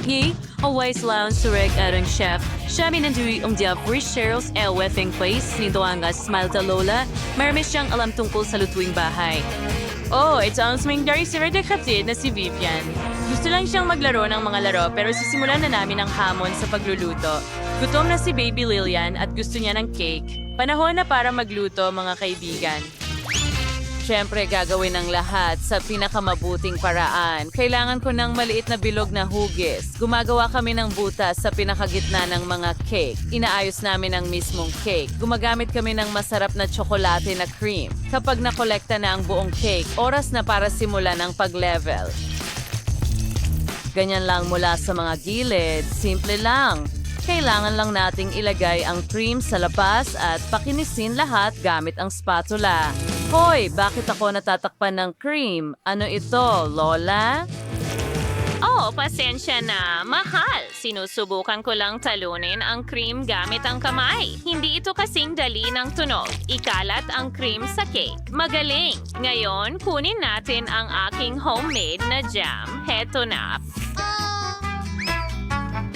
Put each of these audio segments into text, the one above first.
Hi, always lounge surek arang chef. Siya minandui dia Cheryls wefing place ni Doanga smile ta lola. Marami siyang alam tungkol sa lutuing bahay. Oh, ito ang swing dari si Reda kapatid na si Vivian. Gusto lang siyang maglaro ng mga laro pero sisimulan na namin ang hamon sa pagluluto. Gutom na si Baby Lilian at gusto niya ng cake. Panahon na para magluto, mga kaibigan. Siyempre, gagawin ang lahat sa pinakamabuting paraan. Kailangan ko ng maliit na bilog na hugis. Gumagawa kami ng butas sa pinakagitna ng mga cake. Inaayos namin ang mismong cake. Gumagamit kami ng masarap na tsokolate na cream. Kapag nakolekta na ang buong cake, oras na para simulan ang pag-level. Ganyan lang mula sa mga gilid. Simple lang. Kailangan lang nating ilagay ang cream sa labas at pakinisin lahat gamit ang spatula. Hoy, bakit ako natatakpan ng cream? Ano ito, Lola? Oh, pasensya na. Mahal. Sinusubukan ko lang talunin ang cream gamit ang kamay. Hindi ito kasing dali ng tunog. Ikalat ang cream sa cake. Magaling. Ngayon, kunin natin ang aking homemade na jam. Heto na.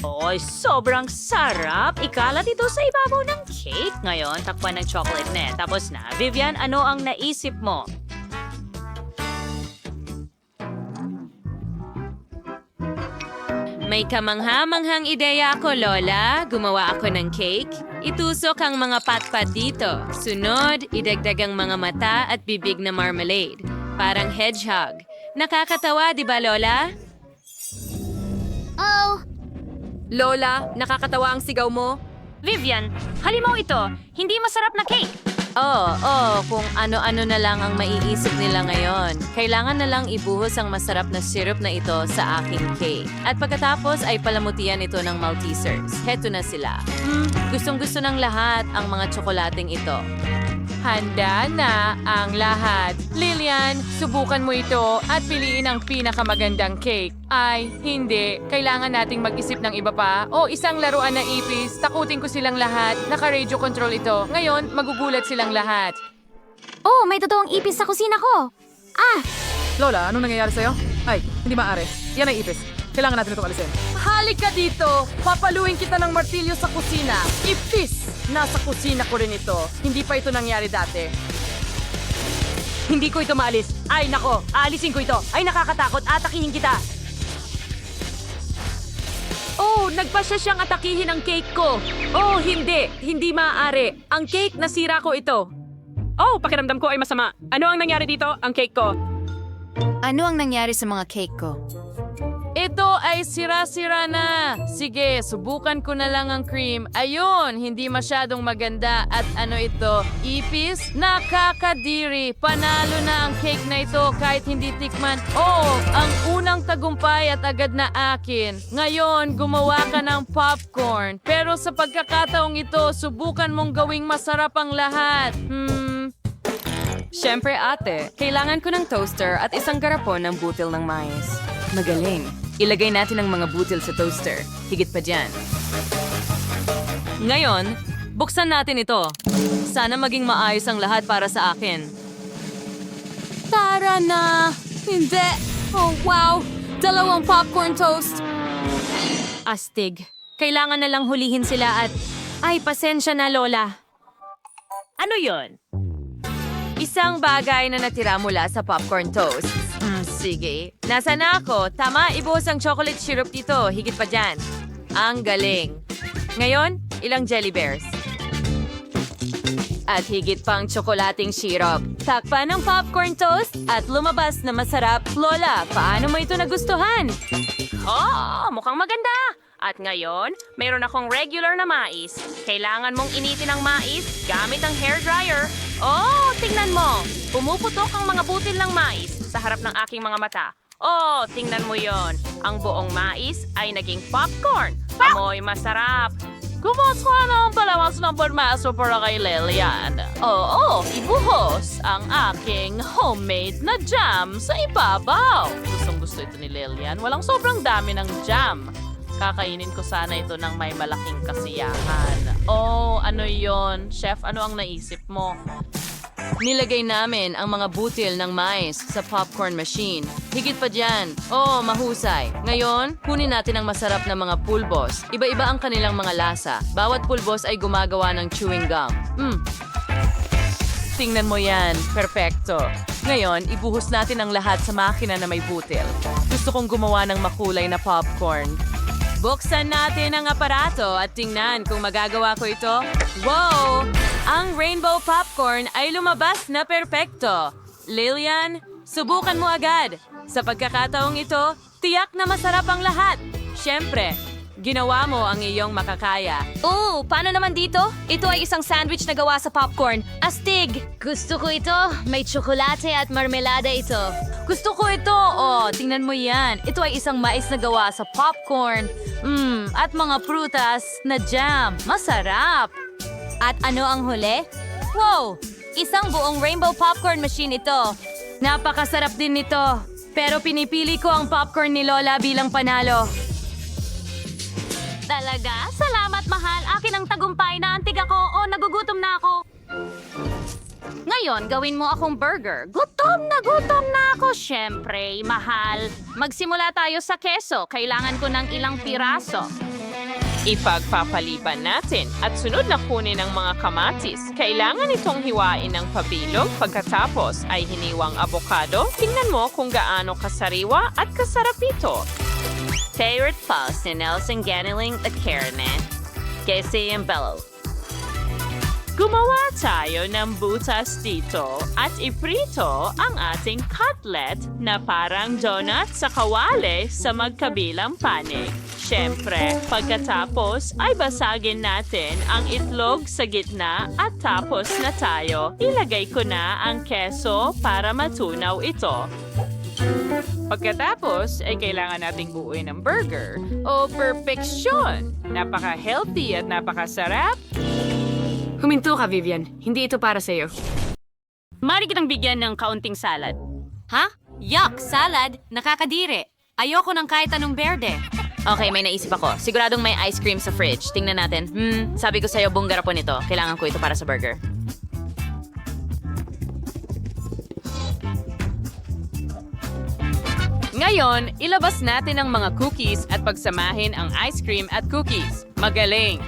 Oy, sobrang sarap! Ikalat ito sa ibabaw ng cake. Ngayon, takpan ng chocolate net. Tapos na. Vivian, ano ang naisip mo? May kamangha-manghang ideya ako, Lola. Gumawa ako ng cake. Itusok ang mga patpat dito. Sunod, idagdag ang mga mata at bibig na marmalade. Parang hedgehog. Nakakatawa, di ba, Lola? Oh! Lola, nakakatawa ang sigaw mo. Vivian, halimaw ito. Hindi masarap na cake. Kung ano-ano na lang ang maiisip nila ngayon. Kailangan na lang ibuhos ang masarap na syrup na ito sa aking cake. At pagkatapos ay palamutian ito ng Maltesers. Heto na sila. Gustong-gusto ng lahat ang mga tsokolating ito. Handa na ang lahat. Lilian, subukan mo ito at piliin ang pinakamagandang cake. Ay, hindi. Kailangan nating mag-isip ng iba pa. O isang laruan na ipis. Takutin ko silang lahat. Naka-radio control ito. Ngayon, magugulat silang lahat. Oh, may totoong ipis sa kusina ko. Lola, anong nangyayari sa'yo? Ay, hindi maaari. Yan ay ipis. Kailangan natin itong alisin. Halika dito! Papaluin kita ng martilyo sa kusina. Ipis! Nasa kusina ko rin ito. Hindi pa ito nangyari dati. Hindi ko ito maalis. Ay, nako! Aalisin ko ito. Ay, nakakatakot. Atakihin kita. Oh, nagpasya siyang atakihin ang cake ko. Oh, hindi. Hindi maaari. Ang cake, nasira ko ito. Oh, pakiramdam ko ay masama. Ano ang nangyari dito? Ang cake ko. Ano ang nangyari sa mga cake ko? Ito ay sira-sira na. Sige, subukan ko na lang ang cream. Ayun, hindi masyadong maganda. At ano ito? Ipis? Nakakadiri. Panalo na ang cake na ito kahit hindi tikman. Oh, ang unang tagumpay at agad na akin. Ngayon, gumawa ka ng popcorn. Pero sa pagkakataong ito, subukan mong gawing masarap ang lahat. Siyempre ate, kailangan ko ng toaster at isang garapon ng butil ng mais. Magaling. Ilagay natin ang mga butil sa toaster. Higit pa dyan. Ngayon, buksan natin ito. Sana maging maayos ang lahat para sa akin. Tara na! Hindi! Oh, wow! 2 popcorn toast! Astig. Kailangan na lang hulihin sila at... Ay, pasensya na, Lola. Ano yon? Isang bagay na natira mula sa popcorn toast. Sige. Nasa na ako? Tama, ibuhos ang chocolate syrup dito. Higit pa dyan. Ang galing. Ngayon, ilang jelly bears. At higit pang tsokolating syrup. Takpan ng popcorn toast at lumabas na masarap. Lola, paano mo ito nagustuhan? Oh, mukhang maganda. At ngayon, mayroon akong regular na mais. Kailangan mong initin ang mais gamit ang hairdryer. Oh, tingnan mo. Pumuputok ang mga butil ng mais sa harap ng aking mga mata. Oh, tingnan mo yon. Ang buong mais ay naging popcorn. Amoy masarap. Kumusta na ang palawas ng pormaso para kay Lilian? Oo, ibuhos ang aking homemade na jam sa ibabaw. Gustong-gusto ito ni Lilian. Walang sobrang dami ng jam. Kakainin ko sana ito ng may malaking kasiyahan. Oh, ano yon? Chef, ano ang naisip mo? Nilagay namin ang mga butil ng mais sa popcorn machine. Higit pa dyan. Oo, mahusay. Ngayon, kunin natin ang masarap na mga pulbos. Iba-iba ang kanilang mga lasa. Bawat pulbos ay gumagawa ng chewing gum. Tingnan mo yan. Perfecto. Ngayon, ibuhos natin ang lahat sa makina na may butil. Gusto kong gumawa ng makulay na popcorn. Buksan natin ang aparato at tingnan kung magagawa ko ito. Wow! Ang rainbow popcorn ay lumabas na perpekto. Lilian, subukan mo agad. Sa pagkakataong ito, tiyak na masarap ang lahat. Siyempre, ginawa mo ang iyong makakaya. Oh, paano naman dito? Ito ay isang sandwich na gawa sa popcorn. Astig! Gusto ko ito. May tsokolate at marmelada ito. Gusto ko ito. Oh, tingnan mo yan. Ito ay isang mais na gawa sa popcorn. At mga prutas na jam. Masarap. At ano ang huli? Wow! Isang buong rainbow popcorn machine ito. Napakasarap din nito. Pero pinipili ko ang popcorn ni Lola bilang panalo. Talaga? Salamat, mahal. Akin ang tagumpay. Naantig ako o nagugutom na ako. Ngayon, gawin mo akong burger. Gutom na ako, syempre, mahal. Magsimula tayo sa keso. Kailangan ko ng ilang piraso. Ipagpapaliban natin at sunod na kunin ang mga kamatis. Kailangan itong hiwain ng pabilog pagkatapos ay hiniwang abokado. Tingnan mo kung gaano kasariwa at kasarap ito. Favorite pause ni Nelson Ganiling at Carne. Casey and Bello. Gumawa tayo ng butas dito at iprito ang ating cutlet na parang donut sa kawali sa magkabilang panig. Siyempre, pagkatapos ay basagin natin ang itlog sa gitna at tapos na tayo. Ilagay ko na ang keso para matunaw ito. Pagkatapos ay kailangan nating buuin ng burger o perfeksyon. Napaka-healthy at napakasarap. Huminto ka, Vivian. Hindi ito para sa'yo. Mari kitang bigyan ng kaunting salad. Ha? Yuck! Salad? Nakakadiri. Ayoko ng kahit anong berde. Okay, may naisip ako. Siguradong may ice cream sa fridge. Tingnan natin. Sabi ko sa'yo, bunggara po nito. Kailangan ko ito para sa burger. Ngayon, ilabas natin ang mga cookies at pagsamahin ang ice cream at cookies. Magaling!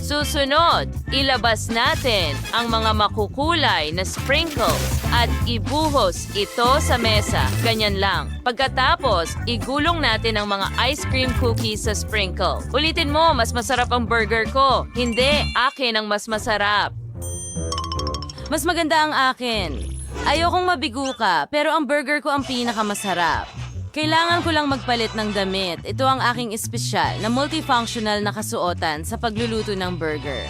Susunod, ilabas natin ang mga makukulay na sprinkles at ibuhos ito sa mesa. Ganyan lang. Pagkatapos, igulong natin ang mga ice cream cookies sa sprinkle. Ulitin mo, mas masarap ang burger ko. Hindi, akin ang mas masarap. Mas maganda ang akin. Ayokong mabigo ka, pero ang burger ko ang pinakamasarap. Kailangan ko lang magpalit ng damit. Ito ang aking espesyal na multifunctional na kasuotan sa pagluluto ng burger.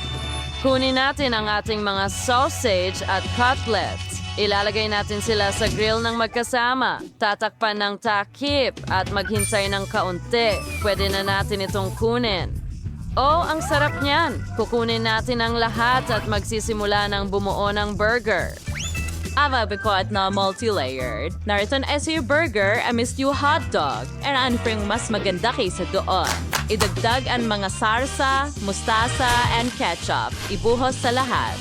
Kunin natin ang ating mga sausage at cutlets. Ilalagay natin sila sa grill ng magkasama. Tatakpan ng takip at maghintay ng kaunti. Pwede na natin itong kunin. Oh, ang sarap niyan! Kukunin natin ang lahat at magsisimula ng bumuo ng burger. Ababikot na multi-layered. Narito na yung burger, I missed you hotdog. And ano pa yung mas maganda kaysa doon? Idagdag ang mga sarsa, mustasa, and ketchup. Ibuhos sa lahat.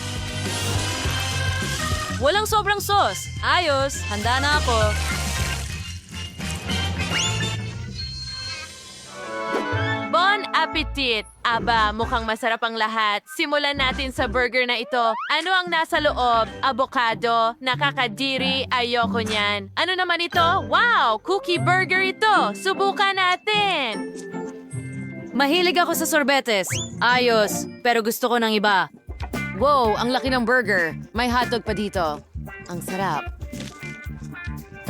Walang sobrang sauce. Ayos, handa na ako. Bon appetit! Aba, mukhang masarap ang lahat. Simulan natin sa burger na ito. Ano ang nasa loob? Avocado, nakakadiri, ayoko niyan. Ano naman ito? Wow! Cookie burger ito! Subukan natin! Mahilig ako sa sorbetes. Ayos, pero gusto ko ng iba. Wow, ang laki ng burger. May hotdog pa dito. Ang sarap.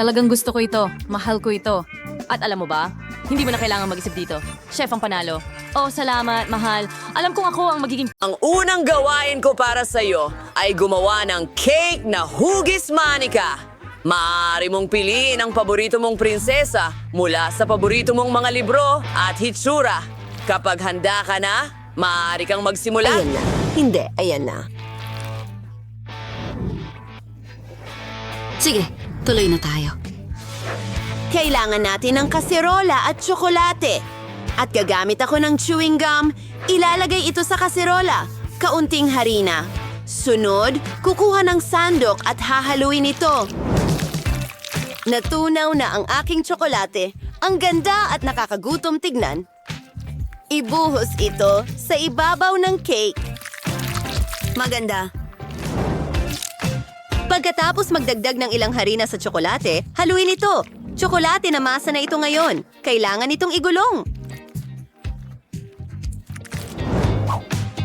Talagang gusto ko ito. Mahal ko ito. At alam mo ba, hindi mo na kailangan mag-isip dito. Chef ang panalo. Oh, salamat, mahal. Alam kong ako ang magiging... Ang unang gawain ko para sa'yo ay gumawa ng cake na hugis manika. Maaari mong piliin ang paborito mong prinsesa mula sa paborito mong mga libro at hitsura. Kapag handa ka na, maaari kang magsimula. Ayan na. Hindi, ayan na. Sige, tuloy na tayo. Kailangan natin ng kaserola at tsokolate. At gagamit ako ng chewing gum. Ilalagay ito sa kaserola. Kaunting harina. Sunod, kukuha ng sandok at hahaluin ito. Natunaw na ang aking tsokolate. Ang ganda at nakakagutom tignan. Ibuhos ito sa ibabaw ng cake. Maganda. Pagkatapos magdagdag ng ilang harina sa tsokolate, haluin ito. Tsokolate na masa na ito ngayon. Kailangan itong igulong.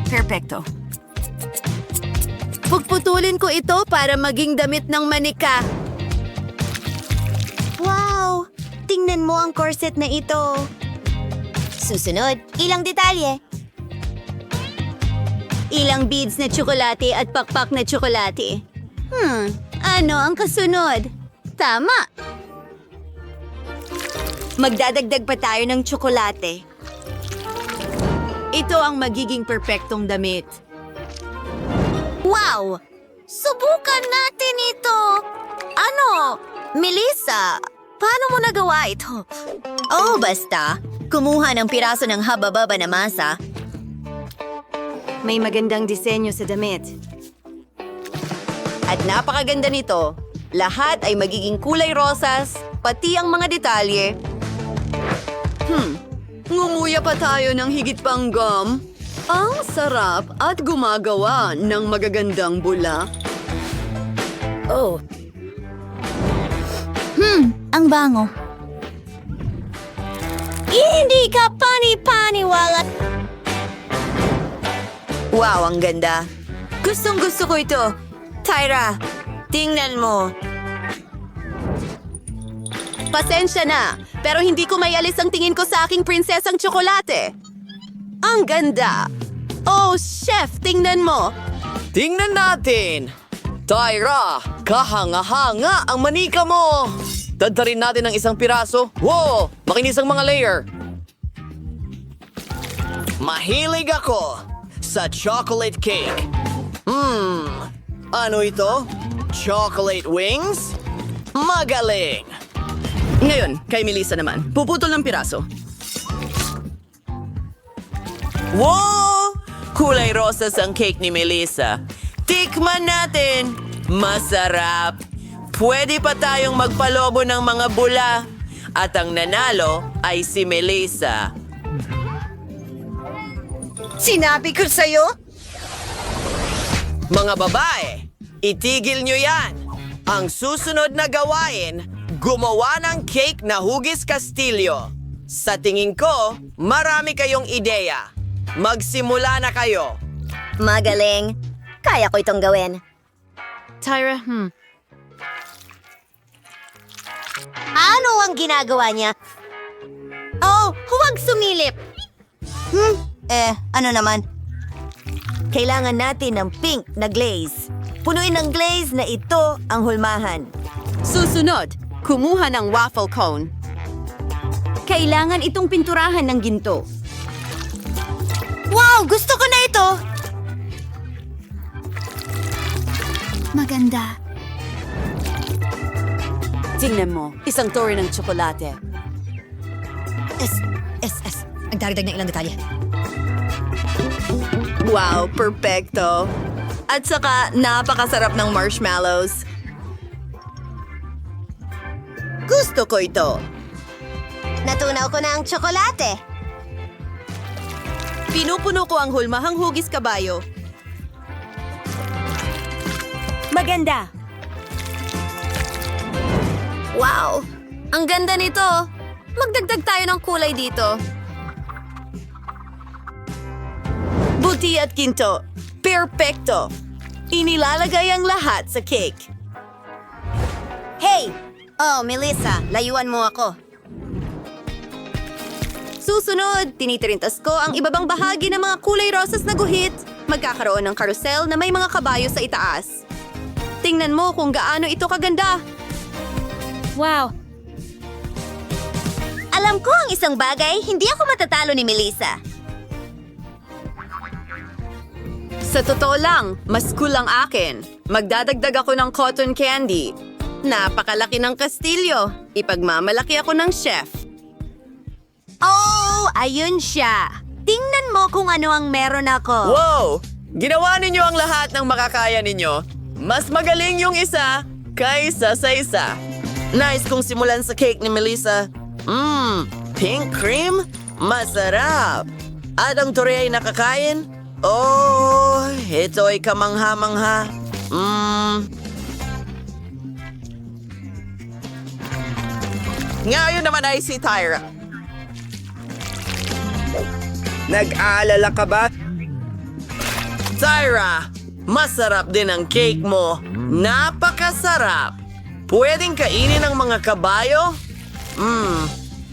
Perfecto. Puputulin ko ito para maging damit ng manika. Wow! Tingnan mo ang corset na ito. Susunod, ilang detalye. Ilang beads na tsokolate at pakpak na tsokolate. Ano ang kasunod? Tama! Magdadagdag pa tayo ng tsokolate. Ito ang magiging perpektong damit. Wow! Subukan natin ito! Ano? Melissa, paano mo nagawa ito? Oh, basta. Kumuha ng piraso ng haba-baba na masa. May magandang disenyo sa damit. At napakaganda nito. Lahat ay magiging kulay rosas, pati ang mga detalye. Ngumuya pa tayo ng higit pang gum. Ang sarap at gumagawa ng magagandang bula. Oh. Ang bango. Hindi ka pani-paniwala. Wow, ang ganda. Gustong-gusto ko ito. Tyra, tingnan mo. Pasensya na, pero hindi ko maialis ang tingin ko sa aking prinsesang tsokolate. Ang ganda. Oh, chef, tingnan mo. Tingnan natin! Tyra, kahanga-hanga ang manika mo! Dadtarin natin ng isang piraso. Wow! Makinis ang mga layer. Mahilig ako sa chocolate cake. Ano ito? Chocolate wings? Magaling! Ngayon, kay Melissa naman. Puputol ng piraso. Wow! Kulay rosas ang cake ni Melissa. Tikman natin! Masarap! Pwede pa tayong magpalobo ng mga bula. At ang nanalo ay si Melissa. Sinabi ko sa'yo? Mga babae, itigil nyo yan! Ang susunod na gawain, gumawa ng cake na hugis kastilyo. Sa tingin ko, marami kayong ideya. Magsimula na kayo. Magaling. Kaya ko itong gawin. Tyra, Ano ang ginagawa niya? Oh, huwag sumilip! Ano naman? Kailangan natin ng pink na glaze. Punuin ng glaze na ito ang hulmahan. Susunod, kumuha ng waffle cone. Kailangan itong pinturahan ng ginto. Wow! Gusto ko na ito! Maganda. Tingnan mo, isang tori ng tsokolate. Nagdaragdag ng ilang detalye. Wow, perfecto. At saka, napakasarap ng marshmallows. Gusto ko ito. Natunaw ko na ang tsokolate. Pinupuno ko ang hulmahang hugis kabayo. Maganda. Wow! Ang ganda nito. Magdagdag tayo ng kulay dito. Buti at ginto. Perfecto. Inilalagay ang lahat sa cake. Hey! Oh, Melissa, layuan mo ako. Susunod, tinitirintas ko ang ibabang bahagi ng mga kulay rosas na guhit. Magkakaroon ng carousel na may mga kabayo sa itaas. Tingnan mo kung gaano ito kaganda. Wow! Alam ko ang isang bagay, hindi ako matatalo ni Melissa. Sa totoo lang, mas cool ang akin. Magdadagdag ako ng cotton candy. Napakalaki ng kastilyo. Ipagmamalaki ako ng chef. Oh, ayun siya. Tingnan mo kung ano ang meron ako. Wow! Ginawa ninyo ang lahat ng makakaya ninyo. Mas magaling yung isa kaysa sa isa. Nice kung simulan sa cake ni Melissa. Pink cream? Masarap. At ang tore ay nakakain? Oh, ito ay kamangha-mangha. Ngayon naman ay si Tyra. Nag-aalala ka ba? Tyra, masarap din ang cake mo. Napakasarap. Pwedeng kainin ng mga kabayo?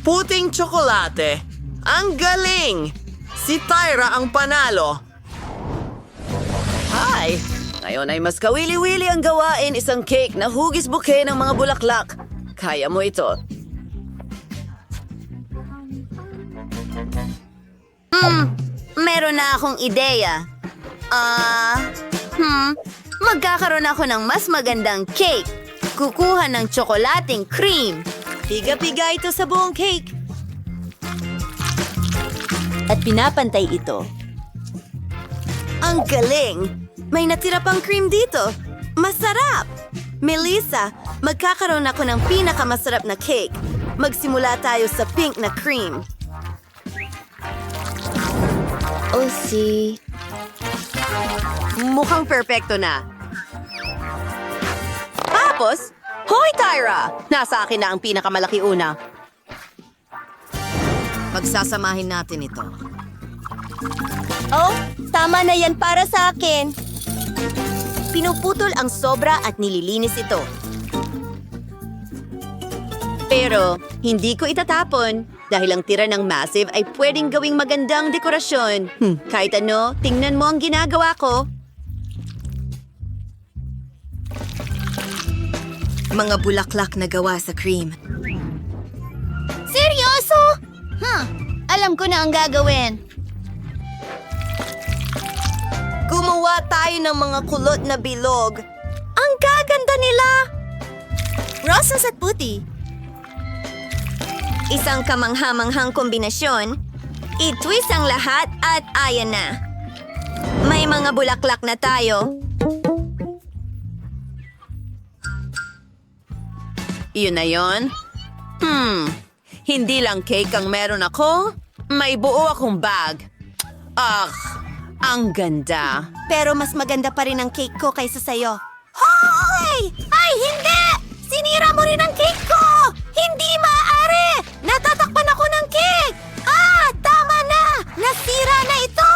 Puting tsokolate. Ang galing! Si Tyra ang panalo. Hi! Ngayon ay mas kawili-wili ang gawain, isang cake na hugis bouquet ng mga bulaklak. Kaya mo ito. Meron na akong ideya. Magkakaroon ako ng mas magandang cake. Kukuha ng tsokolating cream. Piga-piga ito sa buong cake. At pinapantay ito. Ang galing! May natira pang cream dito. Masarap! Melissa, magkakaroon ako ng pinakamasarap na cake. Magsimula tayo sa pink na cream. Mukhang perpekto na. Tapos, hoy Tyra! Nasa akin na ang pinakamalaki una. Pagsasamahin natin ito. Oh, tama na yan para sa akin. Pinuputol ang sobra at nililinis ito. Pero, hindi ko itatapon dahil ang tira ng massive ay pwedeng gawing magandang dekorasyon. Kahit ano, tingnan mo ang ginagawa ko. Mga bulaklak na gawa sa cream. Seryoso? Alam ko na ang gagawin. Gumawa tayo ng mga kulot na bilog. Ang gaganda nila! Rosas at puti. Isang kamangha-manghang kombinasyon. I-twist ang lahat at ayan na. May mga bulaklak na tayo. Yun na yun? Hindi lang cake ang meron ako. May buo akong bag. Ang ganda. Pero mas maganda pa rin ang cake ko kaysa sa'yo. Hoy! Ay, hindi! Sinira mo rin ang cake ko! Hindi maaari! Natatakpan ako ng cake! Tama na! Nasira na ito!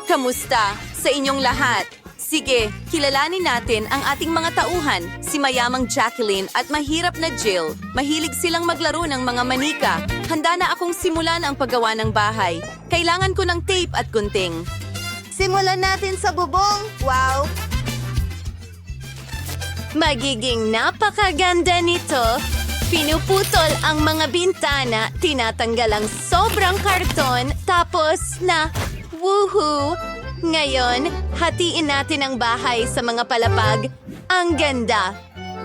Kamusta sa inyong lahat? Sige, kilalanin natin ang ating mga tauhan, si mayamang Jacqueline at mahirap na Jill. Mahilig silang maglaro ng mga manika. Handa na akong simulan ang paggawa ng bahay. Kailangan ko ng tape at gunting. Simulan natin sa bubong. Wow! Magiging napakaganda nito. Pinuputol ang mga bintana, tinatanggal ang sobrang karton, tapos na, woohoo! Ngayon, hatiin natin ang bahay sa mga palapag. Ang ganda.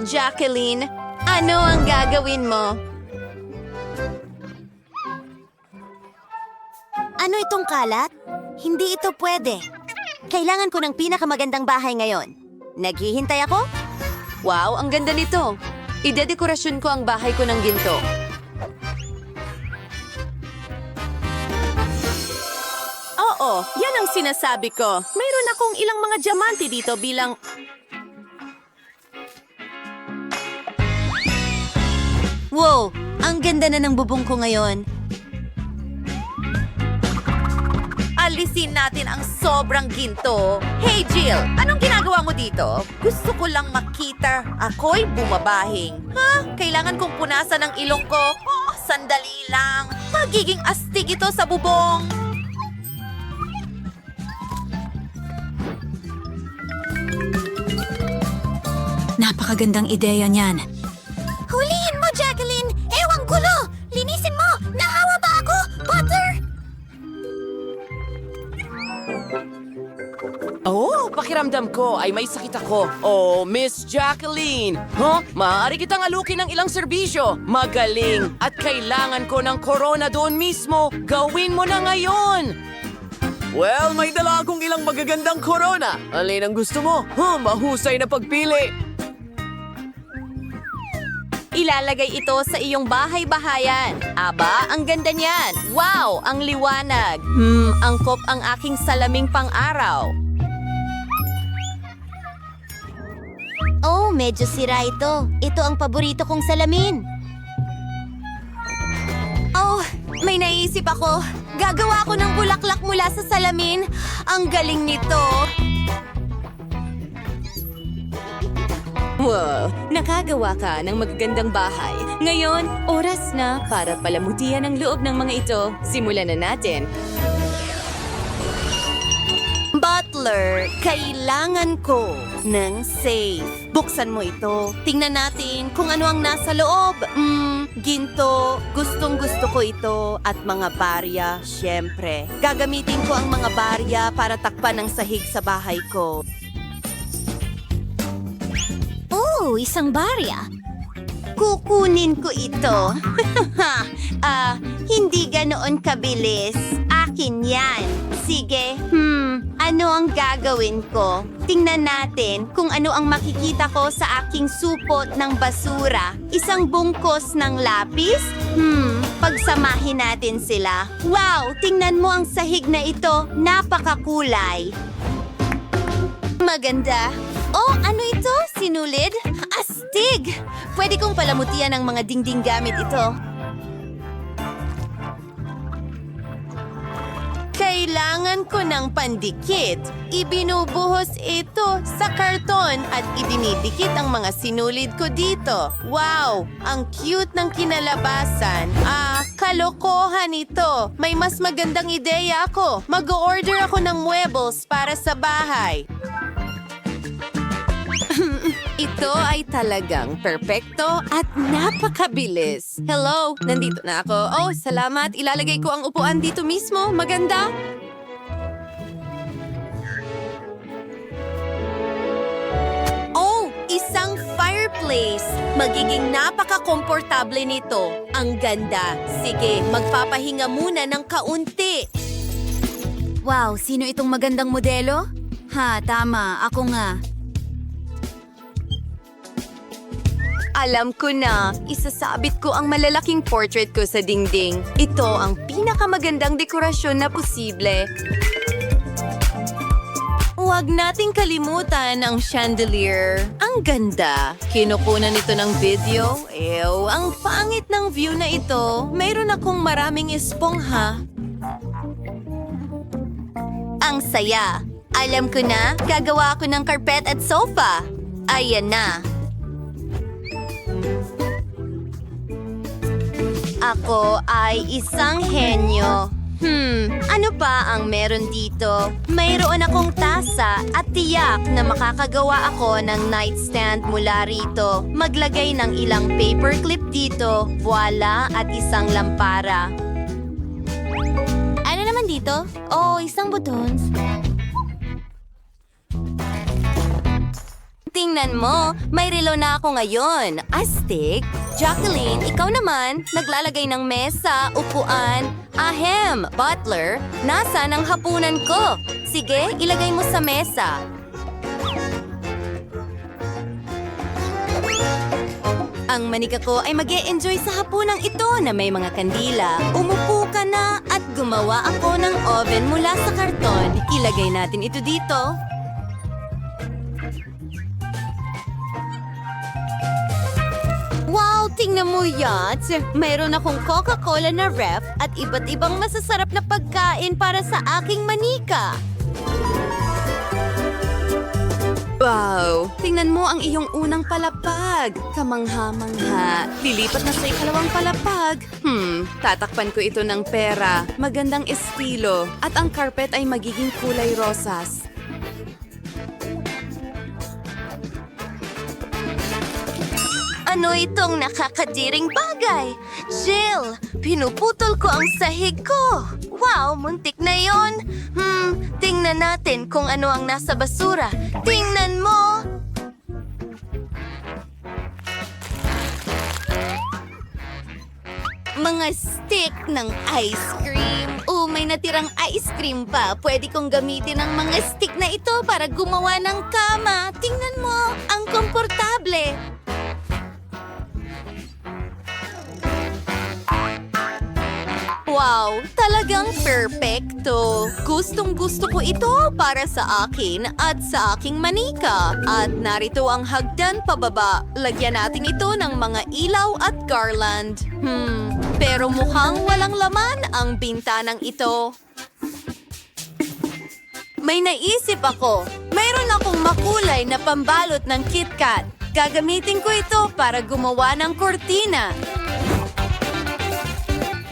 Jacqueline, ano ang gagawin mo? Ano itong kalat? Hindi ito pwede. Kailangan ko ng pinakamagandang bahay ngayon. Naghihintay ako? Wow, ang ganda nito. Idedekorasyon ko ang bahay ko ng ginto. Oo, yan ang sinasabi ko. Mayroon akong ilang mga diamante dito bilang... Wow! Ang ganda na ng bubong ko ngayon. Alisin natin ang sobrang ginto. Hey Jill, anong ginagawa mo dito? Gusto ko lang makita. Ako'y bumabahing. Kailangan kong punasan ang ilong ko. Sandali lang. Magiging astig ito sa bubong. Napakagandang ideya niyan. Huliin mo, Jacqueline! Ewang gulo! Linisin mo! Naawa ba ako, Potter? Oh, pakiramdam ko ay may sakit ako. Oh, Miss Jacqueline. Maaari kitang alukin ng ilang serbisyo. Magaling. At kailangan ko ng corona doon mismo. Gawin mo na ngayon. Well, may dala akong ilang magagandang korona. Alin ang gusto mo? Mahusay na pagpili. Ilalagay ito sa iyong bahay-bahayan. Aba, ang ganda niyan. Wow, ang liwanag. Angkop ang aking salaming pang-araw. Oh, medyo sira ito. Ito ang paborito kong salamin. Oh, may naisip ako. Gagawa ko ng bulaklak mula sa salamin. Ang galing nito. Wow, nakagawa ka ng magagandang bahay. Ngayon, oras na para palamutian ang loob ng mga ito. Simulan na natin. Butler, kailangan ko ng safe. Buksan mo ito. Tingnan natin kung ano ang nasa loob. Ginto. Gustong-gusto ko ito. At mga barya, syempre. Gagamitin ko ang mga barya para takpan ang sahig sa bahay ko. Oh, isang barya. Kukunin ko ito. Hindi ganoon kabilis. Akin yan. Sige, ano ang gagawin ko? Tingnan natin kung ano ang makikita ko sa aking supot ng basura. Isang bungkos ng lapis? Pagsamahin natin sila. Wow, tingnan mo ang sahig na ito. Napakakulay. Maganda. Oh, ano ito? Sinulid? Astig! Pwede kong palamutian ang mga dingding gamit ito. Kailangan ko ng pandikit. Ibinubuhos ito sa karton at idinidikit ang mga sinulid ko dito. Wow! Ang cute ng kinalabasan. Kalokohan ito. May mas magandang ideya ako. Mag-order ako ng muebles para sa bahay. Ito ay talagang perpekto at napakabilis. Hello, nandito na ako. Oh, salamat. Ilalagay ko ang upuan dito mismo. Maganda. Oh, isang fireplace. Magiging napaka-komportable nito. Ang ganda. Sige, magpapahinga muna ng kaunti. Wow, sino itong magandang modelo? Tama. Ako nga. Alam ko na, isasabit ko ang malalaking portrait ko sa dingding. Ito ang pinakamagandang dekorasyon na posible. Huwag nating kalimutan ang chandelier. Ang ganda. Kinukunan ito ng video. Ew, ang pangit ng view na ito. Mayroon akong maraming espongha. Ang saya. Alam ko na, gagawa ako ng carpet at sofa. Ayan na. Ako ay isang henyo. Ano pa ang meron dito? Mayroon akong tasa at tiyak na makakagawa ako ng nightstand mula rito. Maglagay ng ilang paperclip dito, voila, at isang lampara. Ano naman dito? Oh, isang buttons. Tingnan mo, may relo na ako ngayon. Astig. Jacqueline, ikaw naman, naglalagay ng mesa, upuan. Ahem, butler, nasa ng hapunan ko. Sige, ilagay mo sa mesa. Ang manika ko ay mag-e-enjoy sa hapunang ito na may mga kandila. Umupo ka na at gumawa ako ng oven mula sa karton. Ilagay natin ito dito. Wow, tingnan mo yan. Mayroon akong Coca-Cola na ref at iba't ibang masasarap na pagkain para sa aking manika. Wow! Tingnan mo ang iyong unang palapag. Kamangha-mangha. Lilipat na sa ikalawang palapag. Tatakpan ko ito ng pera. Magandang estilo. At ang carpet ay magiging kulay rosas. Ano itong nakakadiring bagay? Jill, pinuputol ko ang sahig ko. Wow, muntik na yon. Tingnan natin kung ano ang nasa basura. Tingnan mo! mga stick ng ice cream. May natirang ice cream pa. Pwede kong gamitin ang mga stick na ito para gumawa ng kama. Tingnan mo, ang komportable. Wow, talagang perfecto. Gustong-gusto ko ito para sa akin at sa aking manika. At narito ang hagdan pababa. Lagyan natin ito ng mga ilaw at garland. Pero mukhang walang laman ang bintanang ito. May naisip ako. Mayroon akong makulay na pambalot ng KitKat. Gagamitin ko ito para gumawa ng kortina.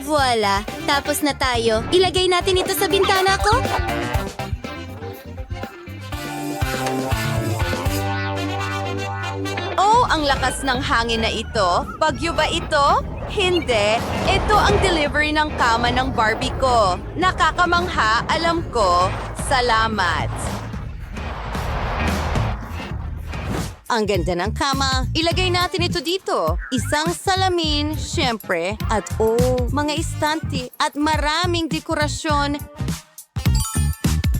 Voila! Tapos na tayo. Ilagay natin ito sa bintana ko. Oh, ang lakas ng hangin na ito. Bagyo ba ito? Hindi. Ito ang delivery ng kama ng Barbie ko. Nakakamangha, alam ko. Salamat. Ang ganda ng kama. Ilagay natin ito dito. Isang salamin, syempre. At mga istante at maraming dekorasyon.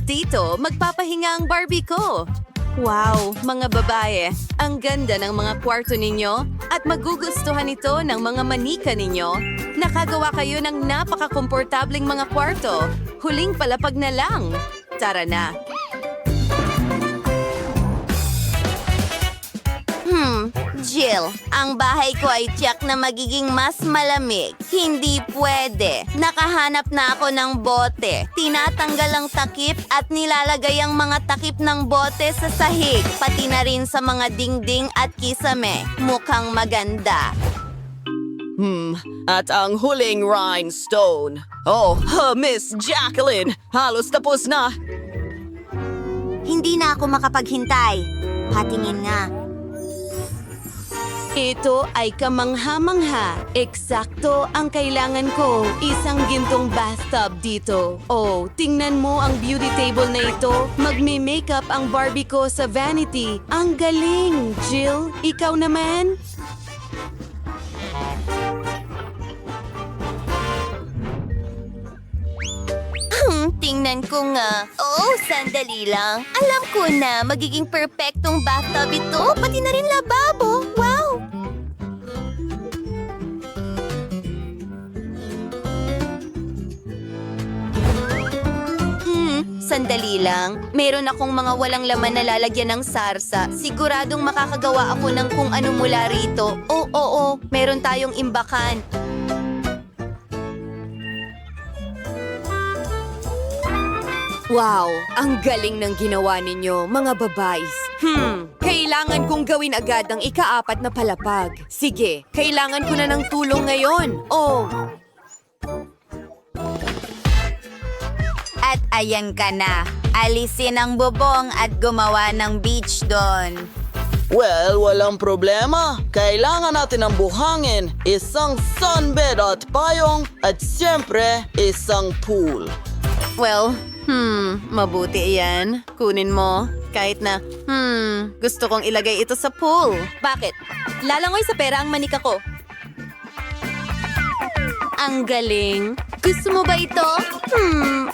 Dito, magpapahinga ang Barbie ko. Wow, mga babae. Ang ganda ng mga kwarto ninyo at magugustuhan ito ng mga manika ninyo. Nakagawa kayo ng napaka-komportabling mga kwarto. Huling palapag na lang. Tara na. Jill, ang bahay ko ay tiyak na magiging mas malamig. Hindi pwede. Nakahanap na ako ng bote. Tinatanggal ang takip at nilalagay ang mga takip ng bote sa sahig, pati na rin sa mga dingding at kisame. Mukhang maganda. At ang huling rhinestone. Miss Jacqueline, halos tapos na. Hindi na ako makapaghintay. Patingin nga. Ito ay kamangha-mangha. Eksakto ang kailangan ko. Isang gintong bathtub dito. Tingnan mo ang beauty table na ito. Magme-makeup ang Barbie ko sa vanity. Ang galing! Jill, ikaw naman? Tingnan ko nga. Sandali lang. Alam ko na magiging perfectong bathtub ito. Pati na rin lababo. Wow! Sandali lang. Meron akong mga walang laman na lalagyan ng sarsa. Siguradong makakagawa ako ng kung ano mula rito. Oo. Meron tayong imbakan. Wow, ang galing ng ginawa ninyo, mga babays. Kailangan kong gawin agad ang ika-4 na palapag. Sige, kailangan ko na ng tulong ngayon. At ayan ka na. Alisin ang bubong at gumawa ng beach doon. Well, walang problema. Kailangan natin ng buhangin, isang sunbed at payong, at siyempre, isang pool. Well, mabuti yan. Kunin mo. Kahit na, gusto kong ilagay ito sa pool. Bakit? Lalangoy sa pera ang manika ko. Ang galing. Gusto mo ba ito?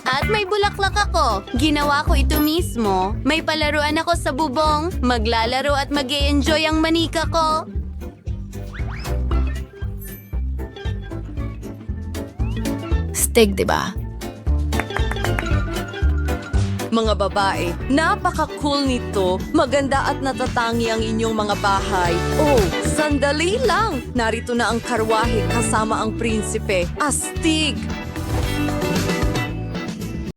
At may bulaklak ako. Ginawa ko ito mismo. May palaruan ako sa bubong. Maglalaro at mag-e-enjoy ang manika ko. Stig, diba? Mga babae, napaka-cool nito. Maganda at natatangi ang inyong mga bahay. Sandali lang. Narito na ang karwahe kasama ang prinsipe. Astig!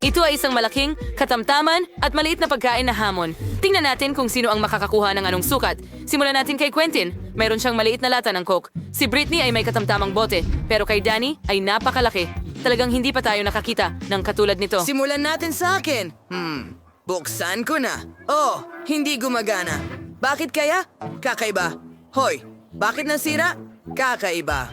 Ito ay isang malaking, katamtaman at maliit na pagkain na hamon. Tingnan natin kung sino ang makakakuha ng anong sukat. Simulan natin kay Quentin. Mayroon siyang maliit na lata ng Coke. Si Britney ay may katamtamang bote, pero kay Danny ay napakalaki. Talagang hindi pa tayo nakakita ng katulad nito. Simulan natin sa akin. Buksan ko na. Hindi gumagana. Bakit kaya? Kakaiba. Hoy, bakit nasira? Kakaiba.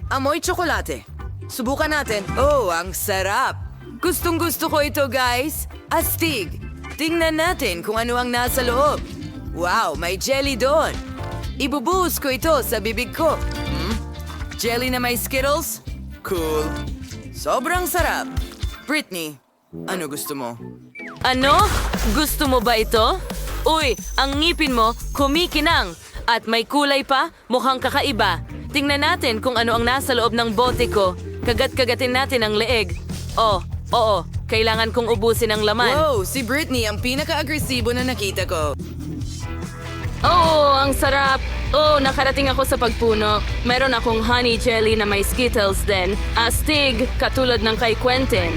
Amoy tsokolate. Subukan natin. Ang sarap. Gustong-gusto ko ito, guys. Astig. Tingnan natin kung ano ang nasa loob. Wow, may jelly doon. Ibubuhos ko ito sa bibig ko. Jelly na may Skittles? Cool. Sobrang sarap. Britney, ano gusto mo? Ano? Gusto mo ba ito? Uy, ang ngipin mo kumikinang. At may kulay pa, mukhang kakaiba. Tingnan natin kung ano ang nasa loob ng bote ko. Kagat-kagatin natin ang leeg. Oh, oo. Kailangan kong ubusin ang laman. Wow, si Britney ang pinaka-agresibo na nakita ko. Oh, ang sarap! Oh, nakarating ako sa pagpuno. Meron akong honey jelly na may Skittles din. Astig, katulad ng kay Quentin.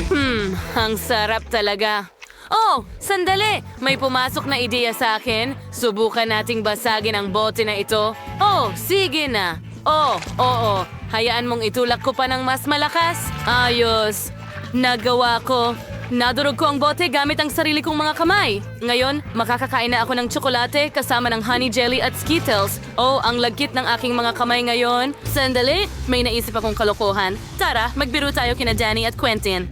Ang sarap talaga. Oh, sandali! May pumasok na ideya sa akin. Subukan nating basagin ang bote na ito. Oh, sige na. Oh, oo. Hayaan mong itulak ko pa ng mas malakas. Ayos. Nagawa ko. Nadurog ko ang bote gamit ang sarili kong mga kamay. Ngayon, makakakain na ako ng tsokolate kasama ng honey jelly at Skittles. Oh, ang lagkit ng aking mga kamay ngayon. Sandali, may naisip akong kalokohan. Tara, magbiro tayo kina Danny at Quentin.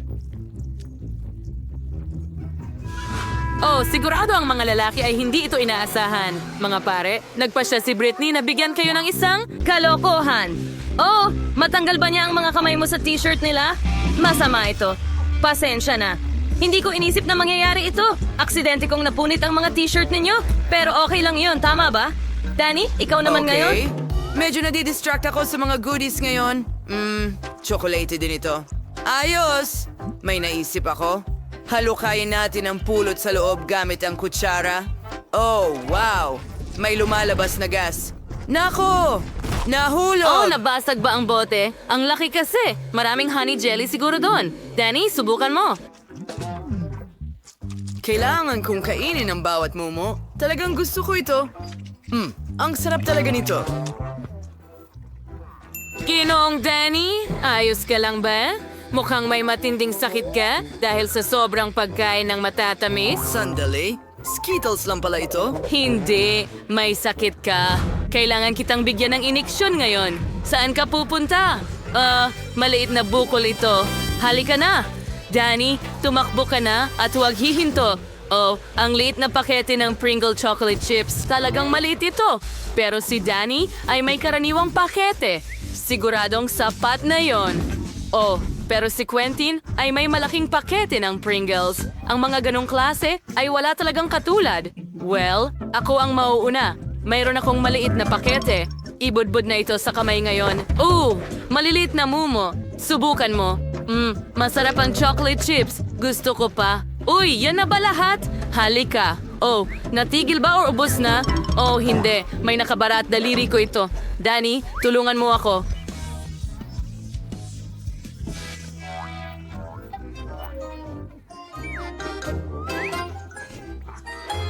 Oh, sigurado ang mga lalaki ay hindi ito inaasahan. Mga pare, nagpasya si Britney na bigyan kayo ng isang kalokohan. Oh, matanggal ba niya ang mga kamay mo sa t-shirt nila? Masama ito. Pasensya na. Hindi ko inisip na mangyayari ito. Aksidente kong napunit ang mga t-shirt ninyo. Pero okay lang yun, tama ba? Danny, ikaw naman ngayon? Medyo nadidistract ako sa mga goodies ngayon. Chocolate din ito. Ayos! May naisip ako. Halukayin natin ang pulot sa loob gamit ang kutsara. Oh, wow! May lumalabas na gas. Nako! Nahulog! Oh, nabasag ba ang bote? Ang laki kasi. Maraming honey jelly siguro doon. Danny, subukan mo. Kailangan kong kainin ang bawat mumo. Talagang gusto ko ito. Ang sarap talaga nito. Ginoong Danny, ayos ka lang ba? Mukhang may matinding sakit ka dahil sa sobrang pagkain ng matatamis. Sandali, Skittles lang pala ito. Hindi, may sakit ka. Kailangan kitang bigyan ng iniksyon ngayon. Saan ka pupunta? Maliit na bukol ito. Halika na. Danny, tumakbo ka na at huwag hihinto. Oh, ang liit na pakete ng Pringle chocolate chips. Talagang maliit ito. Pero si Danny ay may karaniwang pakete. Siguradong sapat na yon. Oh, pero si Quentin ay may malaking pakete ng Pringles. Ang mga ganong klase ay wala talagang katulad. Well, ako ang mauuna. Mayroon akong maliit na pakete. Ibudbud na ito sa kamay ngayon. Maliliit na mumo. Subukan mo. Masarap ang chocolate chips. Gusto ko pa. Uy, yan na ba lahat? Halika. Oh, natigil ba o ubos na? Oh, hindi. May nakabara at daliri ko ito. Danny, tulungan mo ako.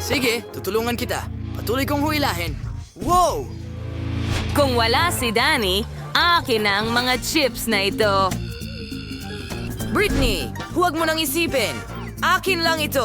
Sige, tutulungan kita. Patuloy kong huilahin. Wow! Kung wala si Danny, akin na ang mga chips na ito. Britney, huwag mo nang isipin. Akin lang ito.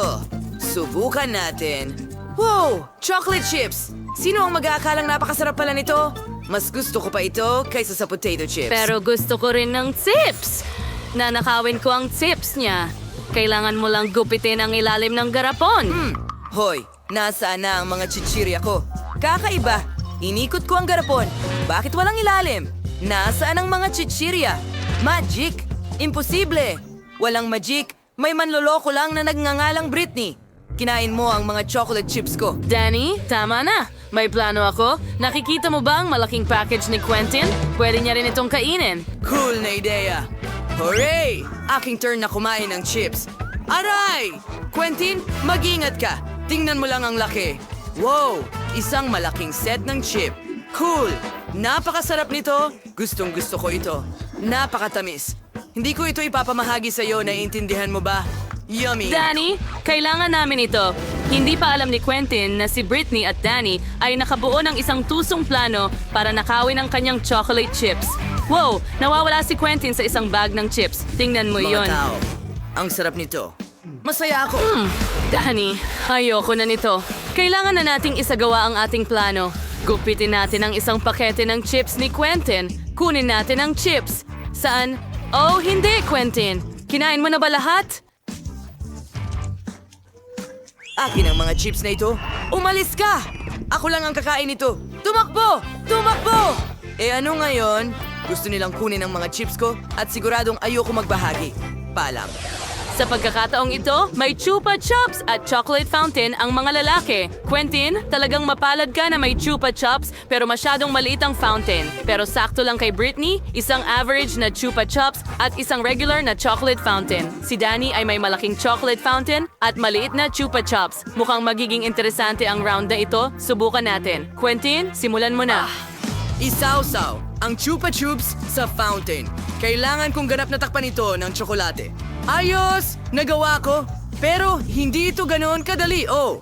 Subukan natin. Wow! Chocolate chips! Sino ang mag-aakalang napakasarap pala nito? Mas gusto ko pa ito kaysa sa potato chips. Pero gusto ko rin ng chips. Nanakawin ko ang chips niya. Kailangan mo lang gupitin ang ilalim ng garapon. Hoy, nasaan na ang mga chichirya ko? Kakaiba. Inikot ko ang garapon. Bakit walang ilalim? Nasaan ang mga chichirya? Magic! Imposible! Walang magic. May manloloko lang na nagngangalang Britney. Kinain mo ang mga chocolate chips ko. Danny, tama na. May plano ako. Nakikita mo ba ang malaking package ni Quentin? Pwede niya rin itong kainin. Cool na ideya. Hooray! Aking turn na kumain ng chips. Aray! Quentin, mag-ingat ka. Tingnan mo lang ang laki. Wow! Isang malaking set ng chip. Cool! Napakasarap nito. Gustong gusto ko ito. Napakatamis. Hindi ko ito ipapamahagi sa iyo, naiintindihan mo ba? Yummy! Danny, kailangan namin ito. Hindi pa alam ni Quentin na si Britney at Danny ay nakabuo ng isang tusong plano para nakawin ang kanyang chocolate chips. Wow! Nawawala si Quentin sa isang bag ng chips. Tingnan mo yon. Mga tao, ang sarap nito. Masaya ako. Danny, ayoko na nito. Kailangan na nating isagawa ang ating plano. Gupitin natin ang isang pakete ng chips ni Quentin. Kunin natin ang chips. Saan? Oh, hindi, Quentin. Kinain mo na ba lahat? Akin ang mga chips na ito. Umalis ka! Ako lang ang kakain nito. Tumakbo! Tumakbo! Eh ano ngayon? Gusto nilang kunin ang mga chips ko at siguradong ayoko magbahagi. Paalam. Sa pagkakataong ito, may Chupa Chups at chocolate fountain ang mga lalaki. Quentin, talagang mapalad ka na may Chupa Chups pero masyadong maliit ang fountain. Pero sakto lang kay Britney, isang average na Chupa Chups at isang regular na chocolate fountain. Si Danny ay may malaking chocolate fountain at maliit na Chupa Chups. Mukhang magiging interesante ang round na ito. Subukan natin. Quentin, simulan mo na. Isawsaw ang Chupa Chups sa fountain. Kailangan kong ganap na takpan ito ng tsokolate. Ayos! Nagawa ko! Pero hindi ito ganoon kadali, oh!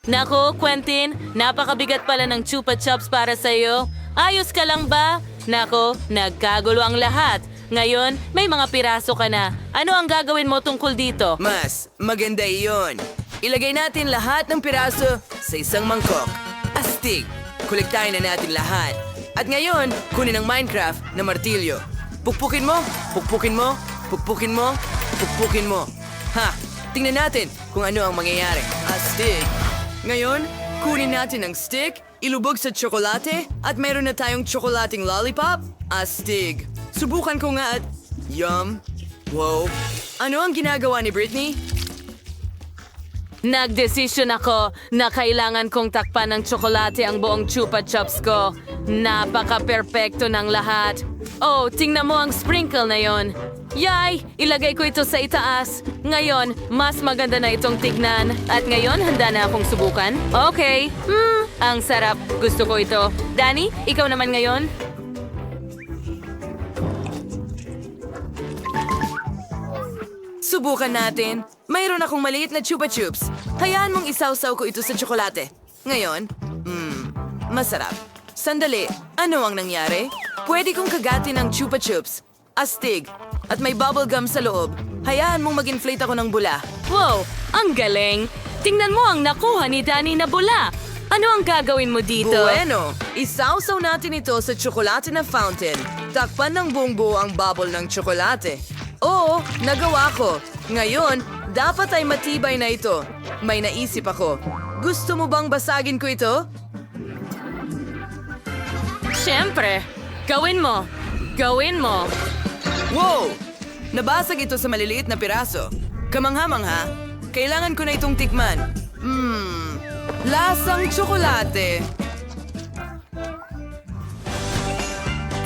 Nako, Quentin, napakabigat pala ng Chupa Chups para sa'yo. Ayos ka lang ba? Nako, nagkagulo ang lahat. Ngayon, may mga piraso ka na. Ano ang gagawin mo tungkol dito? Mas maganda iyon. Ilagay natin lahat ng piraso sa isang mangkok. Astig! Kolektahin na natin lahat. At ngayon, kunin ang Minecraft na martilyo. Pukpukin mo, pukpukin mo, pukpukin mo, pukpukin mo. Ha! Tingnan natin kung ano ang mangyayari. Astig! Ngayon, kunin natin ang stick, ilubog sa tsokolate, at meron na tayong tsokolating lollipop. Astig! Subukan ko nga at... Yum! Wow! Ano ang ginagawa ni Britney? Nagdesisyon ako na kailangan kong takpan ng tsokolate ang buong Chupa Chups ko. Napaka-perpekto ng lahat. Oh, tingnan mo ang sprinkle na yon. Yay! Ilagay ko ito sa itaas. Ngayon, mas maganda na itong tignan. At ngayon, handa na akong subukan. Okay. Ang sarap. Gusto ko ito. Danny, ikaw naman ngayon? Subukan natin. Mayroon akong maliit na Chupa Chups. Hayaan mong isawsaw ko ito sa tsokolate. Ngayon, masarap. Sandali, ano ang nangyari? Pwede kong kagatin ang Chupa Chups. Astig. At may bubble gum sa loob. Hayaan mong mag-inflate ako ng bula. Wow, ang galing. Tingnan mo ang nakuha ni Danny na bula. Ano ang gagawin mo dito? Bueno, isawsaw natin ito sa tsokolate na fountain. Takpan ng buong buo ang bubble ng tsokolate. Oo, nagawa ko. Ngayon, dapat ay matibay na ito. May naisip ako. Gusto mo bang basagin ko ito? Siyempre. Gawin mo. Gawin mo. Wow! Nabasag ito sa maliliit na piraso. Kamangha-mangha. Kailangan ko na itong tikman. Lasang tsokolate.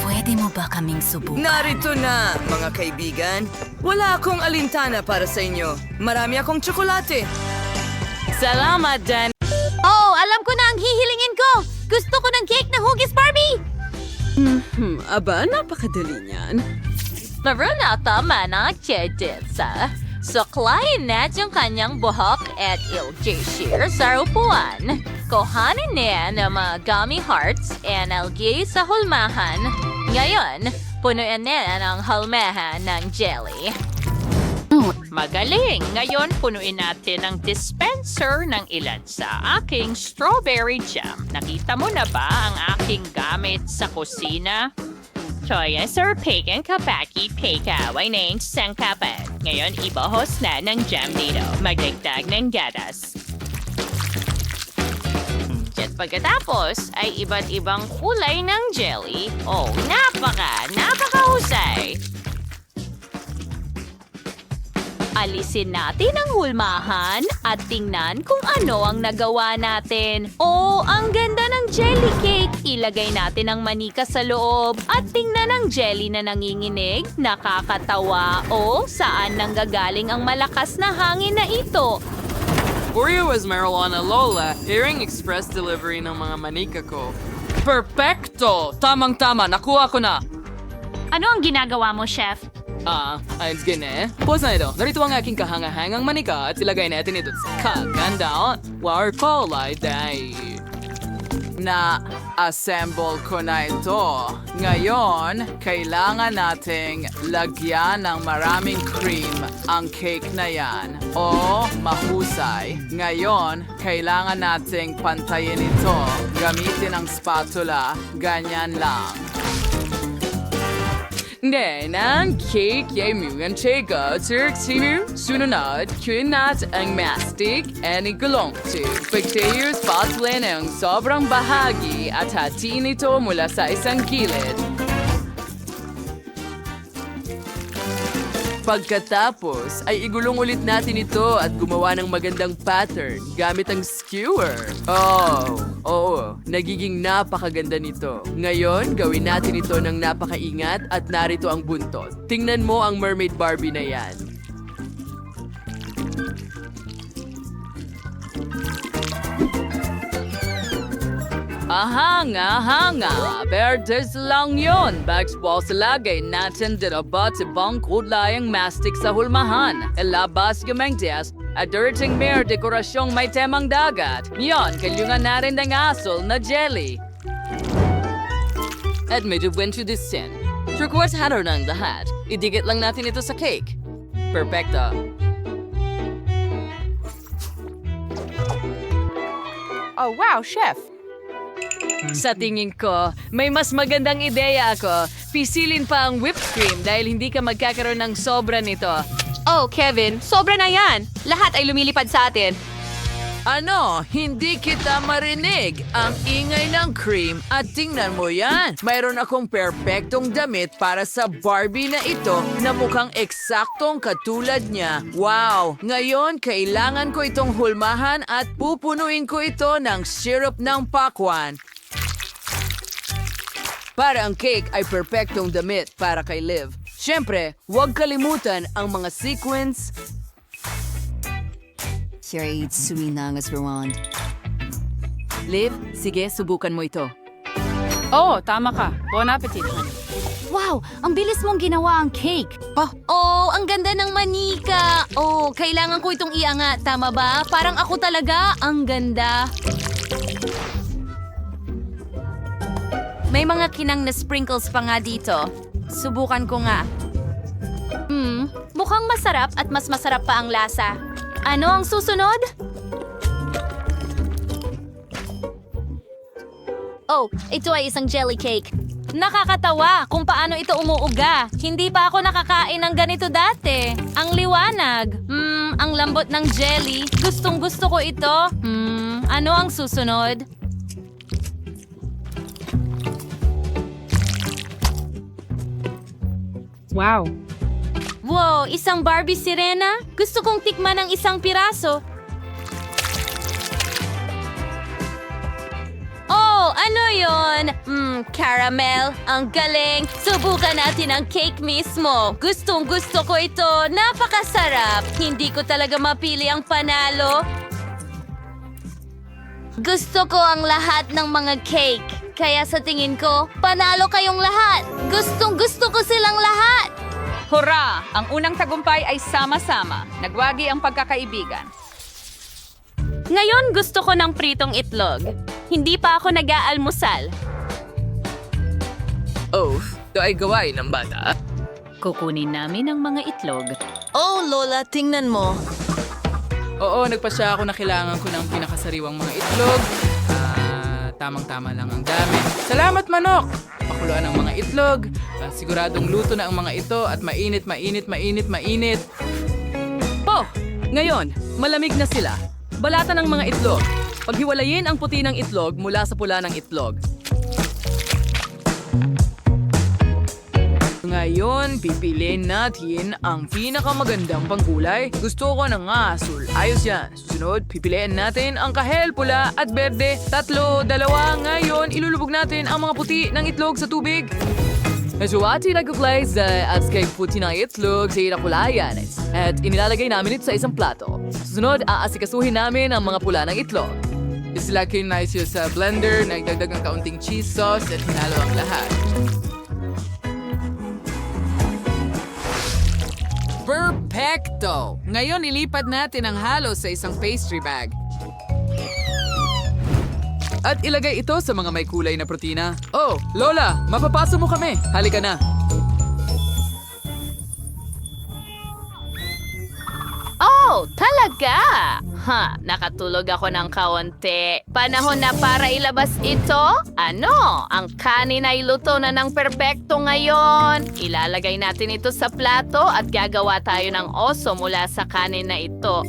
Pwede mo ba kaming subukan? Narito na, mga kaibigan. Wala akong alintana para sa inyo. Marami akong tsokolate. Salamat, Dan. Oh, alam ko na ang hihilingin ko! Gusto ko ng cake na hugis Barbie! Aba, napakadali niyan. Meron na tama na Cheditsa. Suklayin net yung kanyang buhok at ilgay siya sa upuan. Kuhanin niya ng mga gummy hearts and algae sa hulmahan. Ngayon, punuin niya ng hulmahan ng jelly. Magaling! Ngayon, punuin natin ang dispenser ng ilan sa aking strawberry jam. Nakita mo na ba ang aking gamit sa kusina? Toya Sir Pagan Kapaki Pekaway ng sangkapan. Ngayon, ibuhos na ng jam dito. Magdagdag ng gatas. At pagkatapos ay iba't ibang kulay ng jelly. Oh, napakahusay! Alisin natin ang hulmahan at tingnan kung ano ang nagawa natin. Oh, ang ganda ng jelly cake! Ilagay natin ang manika sa loob at tingnan ang jelly na nanginginig. Nakakatawa. Oh, saan nanggagaling ang malakas na hangin na ito? Oreo was marijuana Lola, hearing express delivery ng mga manika ko. Perfecto! Tamang-tama, nakuha ko na! Ano ang ginagawa mo, Chef? Ayos gane. Pause na ito. Narito ang aking kahangahangang manika at ilagay natin ito sa kaganda. War kulay dahil. Na-assemble ko na ito. Ngayon, kailangan nating lagyan ng maraming cream ang cake na yan. O mahusay. Ngayon, kailangan nating pantayin ito. Gamitin ang spatula. Ganyan lang. 네, 난 케이크의 뮤연체가 즉시뮤 sunod kunat ang mastic and igulongtu. Pagtayo spatula ng sobrang bahagi at hatiin ito mula sa isang gilid. Pagkatapos ay igulong ulit natin ito at gumawa ng magandang pattern gamit ang skewer. Nagiging napakaganda nito. Ngayon, gawin natin ito ng napakaingat at narito ang buntot. Tingnan mo ang Mermaid Barbie na yan. Ahanga, Berdes lang yon. Bagsball sa lagay natin dinabat sa ibang kudlayang mastic sa hulmahan. Elabas gamang des, at dirting mere dekorasyong may temang dagat. Yon, kalyungan na rin ng asol na jelly. At medyo went to this sin. Turquoise hatter ng lahat. Idikit lang natin ito sa cake. Perfecto. Oh wow, chef! Sa tingin ko, may mas magandang ideya ako. Pisilin pa ang whipped cream dahil hindi ka magkakaroon ng sobra nito. Oh, Kevin, sobra na yan. Lahat ay lumilipad sa atin. Ano? Hindi kita marinig. Ang ingay ng cream at tingnan mo yan. Mayroon akong perpektong damit para sa Barbie na ito na mukhang eksaktong katulad niya. Wow! Ngayon, kailangan ko itong hulmahan at pupunuin ko ito ng syrup ng pakwan. Para ang cake ay perpektong damit para kay Liv. Siyempre, huwag kalimutan ang mga sequins. Liv, sige, subukan mo ito. Oh, tama ka. Bon appetit, honey. Wow, ang bilis mong ginawa ang cake. Oh, ang ganda ng manika. Oh, kailangan ko itong iangat. Tama ba? Parang ako talaga. Ang ganda. May mga kinang na sprinkles pa nga dito. Subukan ko nga. Mukhang masarap at mas masarap pa ang lasa. Ano ang susunod? Oh, ito ay isang jelly cake. Nakakatawa kung paano ito umuuga. Hindi pa ako nakakain ng ganito dati. Ang liwanag. Ang lambot ng jelly. Gustong gusto ko ito. Ano ang susunod? Wow. Wow, isang Barbie sirena? Gusto kong tikman ng isang piraso. Oh, ano yon? Caramel. Ang galing. Subukan natin ang cake mismo. Gustong gusto ko ito. Napakasarap. Hindi ko talaga mapili ang panalo. Gusto ko ang lahat ng mga cake. Kaya sa tingin ko, panalo kayong lahat. Gustong gusto ko silang lahat. Hurra! Ang unang tagumpay ay sama-sama. Nagwagi ang pagkakaibigan. Ngayon gusto ko ng pritong itlog. Hindi pa ako nag-aalmusal. Oh, ito ay gawain ng bata. Kukunin namin ang mga itlog. Oh, Lola, tingnan mo. Oo, nagpasya ako na kailangan ko ng pinakasariwang mga itlog. Tamang-tama lang ang dami. Salamat, manok! Pakuluan ang mga itlog. Siguradong luto na ang mga ito at mainit. Oh, ngayon, malamig na sila. Balatan ng mga itlog. Paghiwalayin ang puti ng itlog mula sa pula ng itlog. Ngayon, pipiliin natin ang pinakamagandang pangkulay. Gusto ko ng asul. Ayos yan. Susunod, pipiliin natin ang kahel, pula at berde. 3, 2. Ngayon, ilulubog natin ang mga puti ng itlog sa tubig. Nasuwati nagkuklay sa at kay puti ng itlog sa inakulayan at inilalagay namin ito sa isang plato. Susunod, aasikasuhin namin ang mga pula ng itlog. Isilagay na siya sa blender, nagdagdag ng kaunting cheese sauce at hinalo ang lahat. Perfecto! Ngayon, ilipad natin ang halo sa isang pastry bag. At ilagay ito sa mga may kulay na protina. Oh, Lola, mapapasa mo kami. Halika na. Oh, talaga? Nakatulog ako ng kaunti. Panahon na para ilabas ito? Ano? Ang kanin ay luto na ng perpekto ngayon. Ilalagay natin ito sa plato at gagawa tayo ng oso mula sa kanin na ito.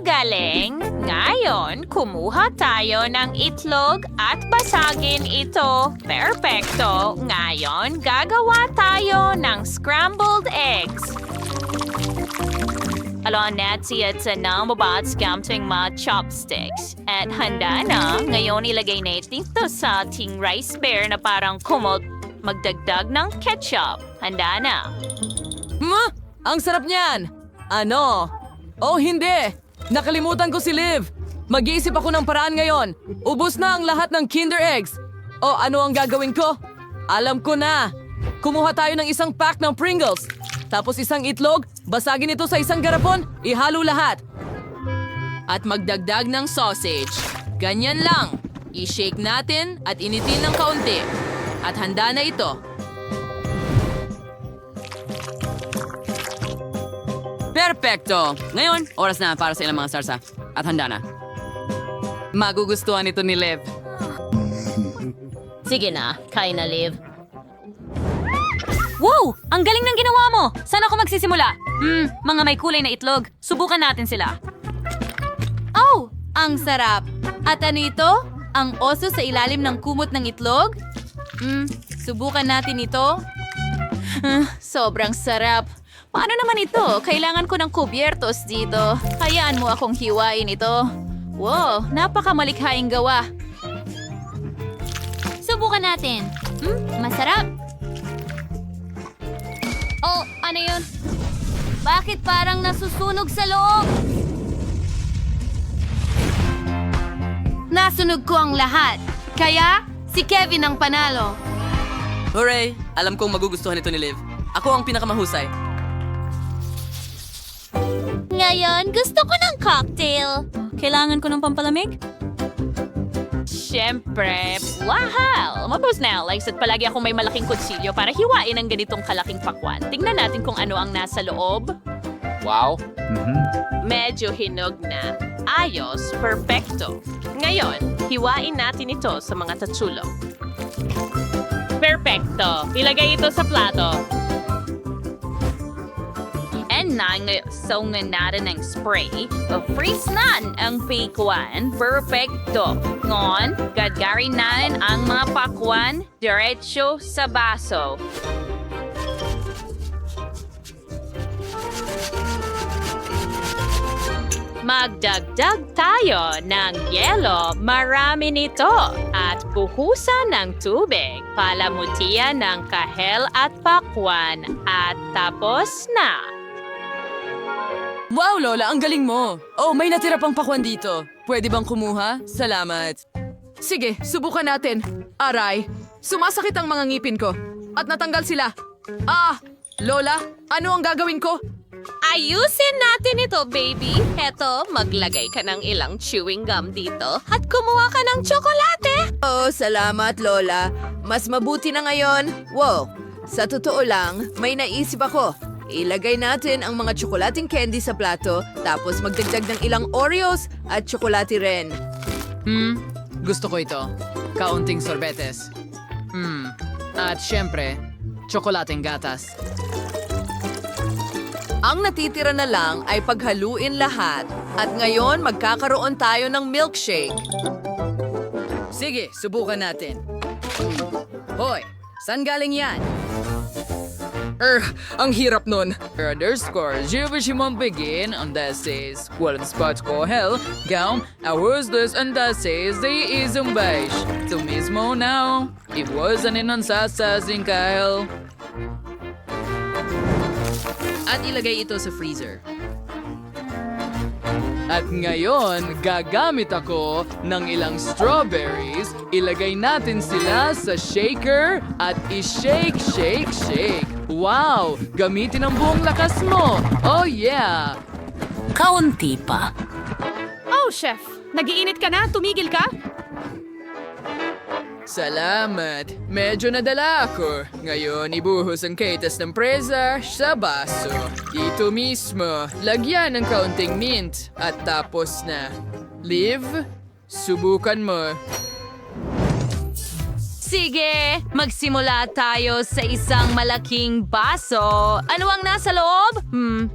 Magaling! Ngayon, kumuha tayo ng itlog at basagin ito. Perfecto! Ngayon, gagawa tayo ng scrambled eggs. Hello, Nancy at sa mabat scamting mga chopsticks. At handa na, ngayon ilagay natin ito sa ating rice bear na parang kumot. Magdagdag ng ketchup. Handa na. Ang sarap niyan! Ano? Oh, hindi! Nakalimutan ko si Liv! Mag-iisip ako ng paraan ngayon. Ubus na ang lahat ng Kinder Eggs. O ano ang gagawin ko? Alam ko na! Kumuha tayo ng isang pack ng Pringles. Tapos isang itlog, basagin ito sa isang garapon, ihalo lahat. At magdagdag ng sausage. Ganyan lang. I-shake natin at initin ng kaunti. At handa na ito. Perfecto! Ngayon, oras na para sa ilang mga sarsa. At handa na. Magugustuhan ito ni Liv. Sige na, kain na, Liv. Wow! Ang galing ng ginawa mo! Saan ako magsisimula? Mga may kulay na itlog. Subukan natin sila. Oh! Ang sarap! At ano ito? Ang oso sa ilalim ng kumot ng itlog? Subukan natin ito. Sobrang sarap. Paano naman ito? Kailangan ko ng kubyertos dito. Hayaan mo akong hiwain ito. Wow! Napakamalikhaing gawa. Subukan natin. Masarap. Oh, ano yun? Bakit parang nasusunog sa loob? Nasunog ko ang lahat. Kaya, si Kevin ang panalo. Hooray! Alam kong magugustuhan ito ni Liv. Ako ang pinakamahusay. Ngayon, gusto ko ng cocktail. Kailangan ko ng pampalamig? Siyempre, wahal! Mabos na, Alex, at palagi akong may malaking kutsilyo para hiwain ang ganitong kalaking pakwan. Tingnan natin kung ano ang nasa loob. Wow. Medyo hinog na. Ayos, perfecto. Ngayon, hiwain natin ito sa mga tatsulo. Perfecto. Ilagay ito sa plato. And na ngayon natin ng spray. Freeze na ang pakwan. Perfecto. Ngon, gagarin natin ang mga pakwan diretso sa baso. Magdagdag tayo ng yelo, marami nito, at buhusan ng tubig, palamutian ng kahel at pakwan, at tapos na. Wow, Lola, ang galing mo! Oh, may natira pang pakwan dito. Pwede bang kumuha? Salamat. Sige, subukan natin. Aray, sumasakit ang mga ngipin ko. At natanggal sila. Lola, ano ang gagawin ko? Ayusin natin ito, baby. Heto, maglagay ka ng ilang chewing gum dito at kumuha ka ng tsokolate. Oh, salamat, Lola. Mas mabuti na ngayon. Wow, sa totoo lang, may naisip ako. Ilagay natin ang mga tsokolating candy sa plato, tapos magdagdag ng ilang Oreos at tsokolate rin. Gusto ko ito. Kaunting sorbetes. At syempre, tsokolating gatas. Ang natitira na lang ay paghaluin lahat. At ngayon, magkakaroon tayo ng milkshake. Sige, subukan natin. Hoy, saan galing yan? Ang hirap nun. Underscore, Jivishimon begin, and that says, walang spots ko hell, gaum, awusdos, and that says, they isang beige. To mismo now, it was an inansasasing kahel. At ilagay ito sa freezer. At ngayon, gagamit ako ng ilang strawberries. Ilagay natin sila sa shaker at i-shake, shake, shake. Wow! Gamitin ang buong lakas mo! Oh yeah! Kaunti pa. Oh, chef. Nagiinit ka na? Tumigil ka? Salamat! Medyo nadala ako. Ngayon, ibuhos ang kaitas ng presa sa baso. Dito mismo, lagyan ng kaunting mint. At tapos na. Liv, subukan mo. Sige, magsimula tayo sa isang malaking baso. Ano ang nasa loob?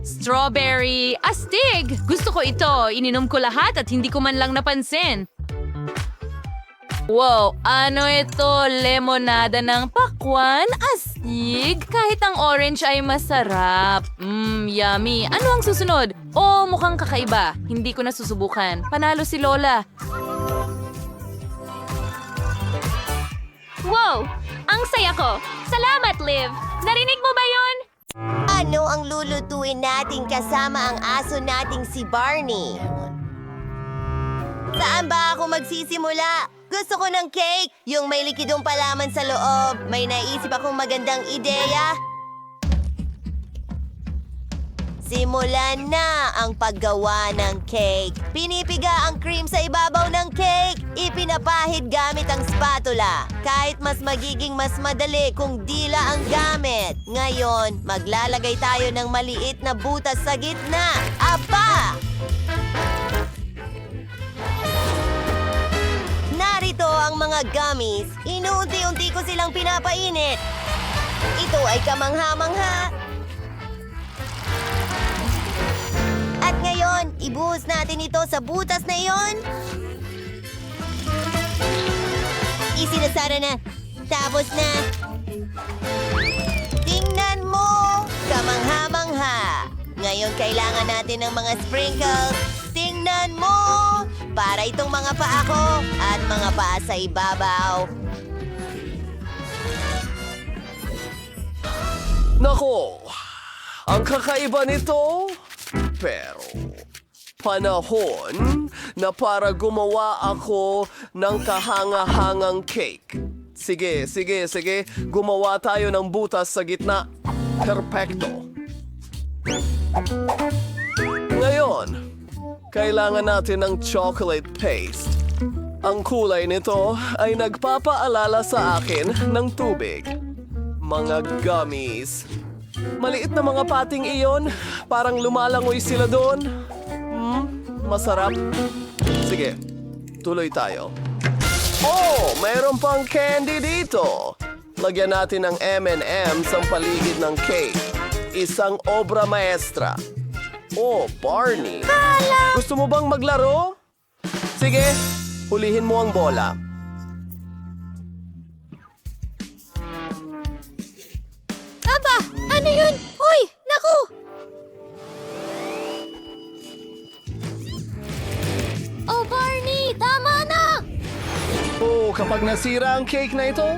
Strawberry. Astig! Gusto ko ito. Ininom ko lahat at hindi ko man lang napansin. Wow, ano ito? Lemonada ng pakwan? Astig! Kahit ang orange ay masarap. Yummy. Ano ang susunod? Oh, mukhang kakaiba. Hindi ko na susubukan. Panalo si Lola. Wow! Ang saya ko! Salamat, Liv! Narinig mo ba yon? Ano ang lulutuin natin kasama ang aso nating si Barney? Saan ba ako magsisimula? Gusto ko ng cake, yung may likidong palaman sa loob. May naisip akong magandang ideya. Simulan na ang paggawa ng cake. Pinipiga ang cream sa ibabaw ng cake. Ipinapahid gamit ang spatula. Kahit mas magiging mas madali kung dila ang gamit. Ngayon, maglalagay tayo ng maliit na butas sa gitna. Apa! Narito ang mga gummies. Inuunti-unti ko silang pinapainit. Ito ay kamangha-mangha. At ngayon, ibuhos natin ito sa butas na iyon. Isinasara na. Tapos na. Tingnan mo! Kamangha-mangha. Ngayon, kailangan natin ng mga sprinkles. Tingnan mo! Para itong mga paa ko at mga paa sa ibabaw. Nako! Ang kakaiba nito, pero panahon na para gumawa ako ng kahanga-hangang cake. Sige. Gumawa tayo ng butas sa gitna. Perpekto. Ngayon, kailangan natin ng chocolate paste. Ang kulay nito ay nagpapaalala sa akin ng tubig. Mga gummies. Maliit na mga pating iyon, parang lumalangoy sila doon. Masarap. Sige, tuloy tayo. Oh, mayroon pang candy dito. Lagyan natin ng M&M's ang paligid ng cake. Isang obra maestra. Oh, Barney. Gusto mo bang maglaro? Sige, hulihin mo ang bola. Aba! Ano yun? Uy! Naku! Oh, Barney! Tama na! Oh, kapag nasira ang cake na ito,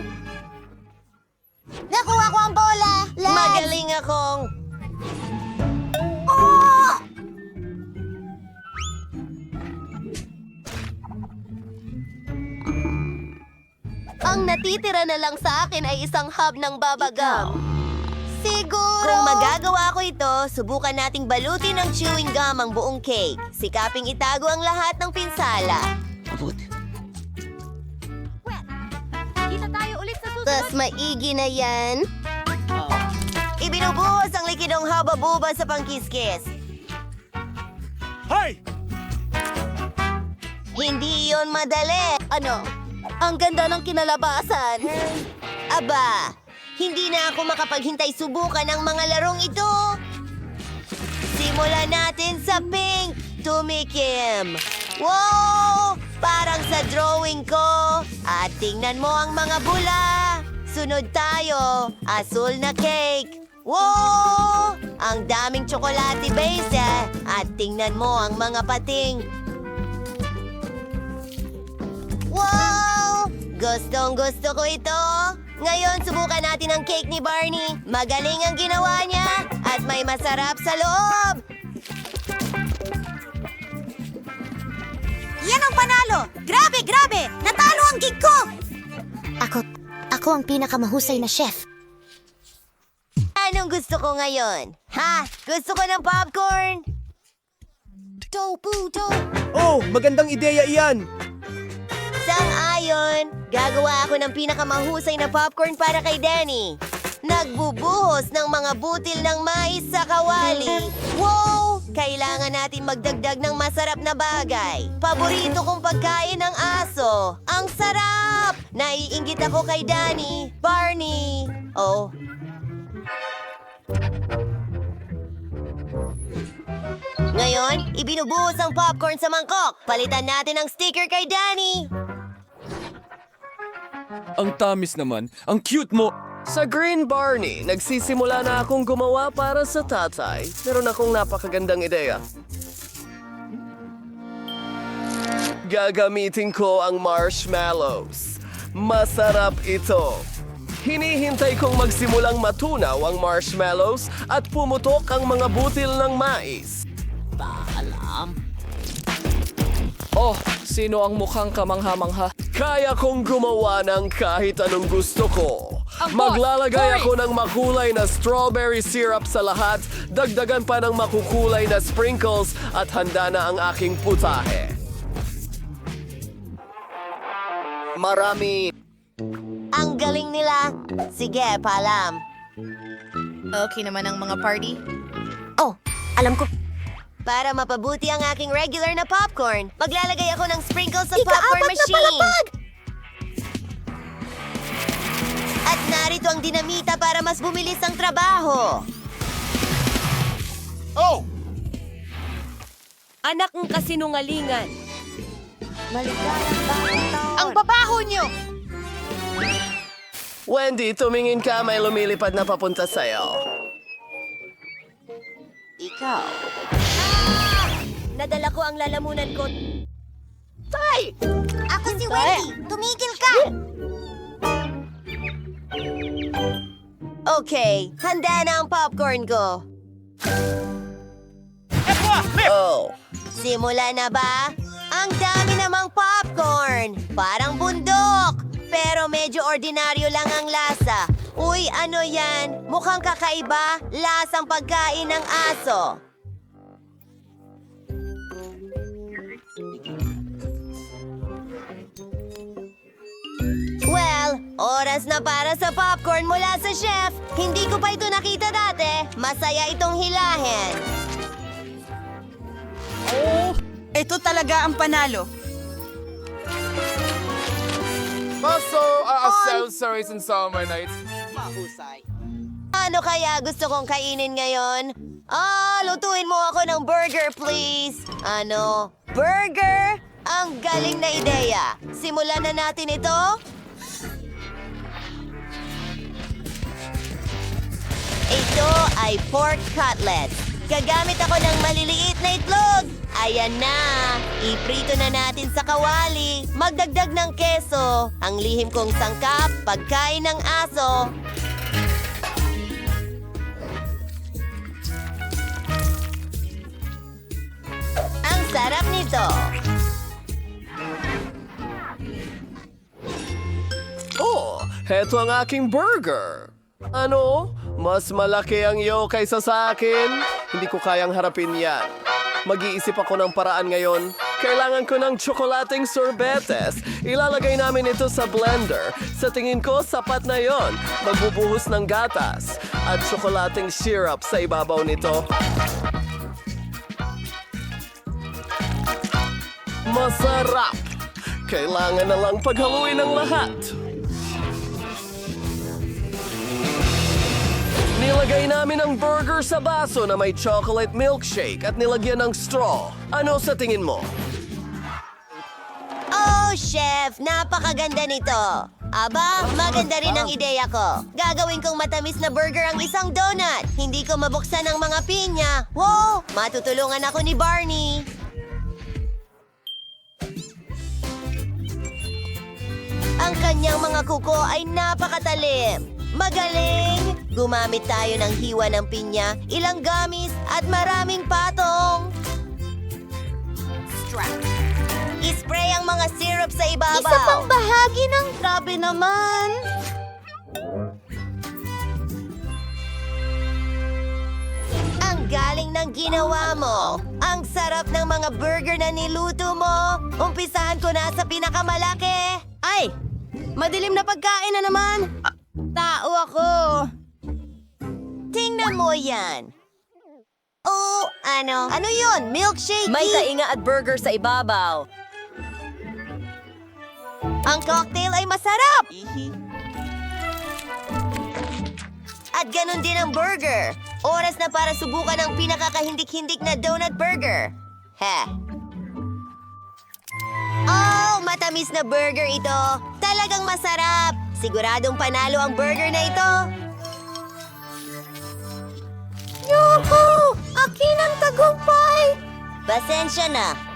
Nakuha ko ang bola! Magaling akong... Ang natitira na lang sa akin ay isang hub ng babagam. Siguro! Kung magagawa ko ito, subukan nating balutin ng chewing gum ang buong cake. Sikaping itago ang lahat ng pinsala. Kita tayo ulit sa susunod. Tas maigi na yan. Ibinubuhos ang likidong haba-buba sa pangkiskis. Hoy! Hindi yon madali. Ano? Ang ganda ng kinalabasan. Aba, hindi na ako makapaghintay subukan ang mga larong ito. Simulan natin sa pink. Tumikim. Wow! Parang sa drawing ko. At tingnan mo ang mga bula. Sunod tayo. Asul na cake. Wow! Ang daming tsokolate base. At tingnan mo ang mga pating. Wow! Gustong-gusto ko ito. Ngayon, subukan natin ang cake ni Barney. Magaling ang ginawa niya at may masarap sa loob. Yan ang panalo! Grabe! Natalo ang gig ko! Ako ang pinakamahusay na chef. Anong gusto ko ngayon? Ha? Gusto ko ng popcorn? Oh, magandang ideya iyan. Sang-ayon, gagawa ako ng pinakamahusay na popcorn para kay Danny. Nagbubuhos ng mga butil ng mais sa kawali. Wow! Kailangan natin magdagdag ng masarap na bagay. Paborito kong pagkain ng aso. Ang sarap! Naiinggit ako kay Danny. Barney. Oh. Ngayon, ibinubuhos ang popcorn sa mangkok. Palitan natin ang sticker kay Danny. Ang tamis naman. Ang cute mo. Sa Green Barney, nagsisimula na akong gumawa para sa tatay. Meron akong napakagandang ideya. Gagamitin ko ang marshmallows. Masarap ito. Hinihintay kong magsimulang matunaw ang marshmallows at pumutok ang mga butil ng mais. Oh, sino ang mukhang kamangha-mangha? Kaya kong gumawa ng kahit anong gusto ko. Maglalagay ako ng makulay na strawberry syrup sa lahat, dagdagan pa ng makukulay na sprinkles at handa na ang aking putahe. Marami. Ang galing nila. Sige, paalam. Okay naman ang mga party. Oh, alam ko. Para mapabuti ang aking regular na popcorn, maglalagay ako ng sprinkles sa popcorn machine. At narito ang dinamita para mas bumilis ang trabaho. Oh! Anak ng kasinungalingan. Maligayang bagong taon. Ang babaho nyo! Wendy, tumingin ka, may lumilipad na papunta sa'yo. Ikaw. Nadala ko ang lalamunan ko. Tay! Ako si Wendy. Tumigil ka! Okay, handa na ang popcorn ko. Oh, Simula na ba? Ang dami namang popcorn! Parang bundok! Pero medyo ordinaryo lang ang lasa. Uy, ano yan? Mukhang kakaiba. Lasang pagkain ng aso. Well, oras na para sa popcorn mula sa chef. Hindi ko pa ito nakita dati. Masaya itong hilahin. Ito talaga ang panalo. Sorries and summer nights. Ano kaya gusto kong kainin ngayon? Lutuin mo ako ng burger, please. Ano? Burger? Ang galing na ideya. Simulan na natin ito. Ito ay pork cutlet. Gagamit ako ng maliliit na itlog. Ayan na. Iprito na natin sa kawali. Magdagdag ng keso. Ang lihim kong sangkap, pagkain ng aso. Ang sarap nito. oh, heto ang aking burger. Ano? Mas malaki ang iyo kaysa sa akin? Hindi ko kayang harapin yan. Mag-iisip ako ng paraan ngayon. Kailangan ko ng tsokolating sorbetes. Ilalagay namin ito sa blender. Sa tingin ko, sapat na yon. Magbubuhos ng gatas at tsokolating syrup sa ibabaw nito. Masarap! Kailangan na lang paghaluin ang lahat. Nilagay namin ang burger sa baso na may chocolate milkshake at nilagyan ng straw. Ano sa tingin mo? Oh, chef! Napakaganda nito. Aba, maganda rin ang ideya ko. Gagawin kong matamis na burger ang isang donut. Hindi ko mabuksan ang mga pinya. Wow! Matutulungan ako ni Barney. Ang kanyang mga kuko ay napakatalim. Magaling! Gumamit tayo ng hiwa ng pinya, ilang gamis, at maraming patong. I-spray ang mga syrup sa ibabaw. Isa pang bahagi ng grabe naman. Ang galing ng ginawa mo. Ang sarap ng mga burger na niluto mo. Umpisahan ko na sa pinakamalaki. Ay, madilim na pagkain na naman. Tao ako. Tingnan mo yan. Oh, ano? Ano yun? Milkshake? May kainga at burger sa ibabaw. Ang cocktail ay masarap. At ganun din ang burger. Oras na para subukan ang pinakakahindik-hindik na donut burger. Oh, matamis na burger ito. Talagang masarap. Siguradong panalo ang burger na ito. Yuhu! Akin ang tagumpay! Pasensya na.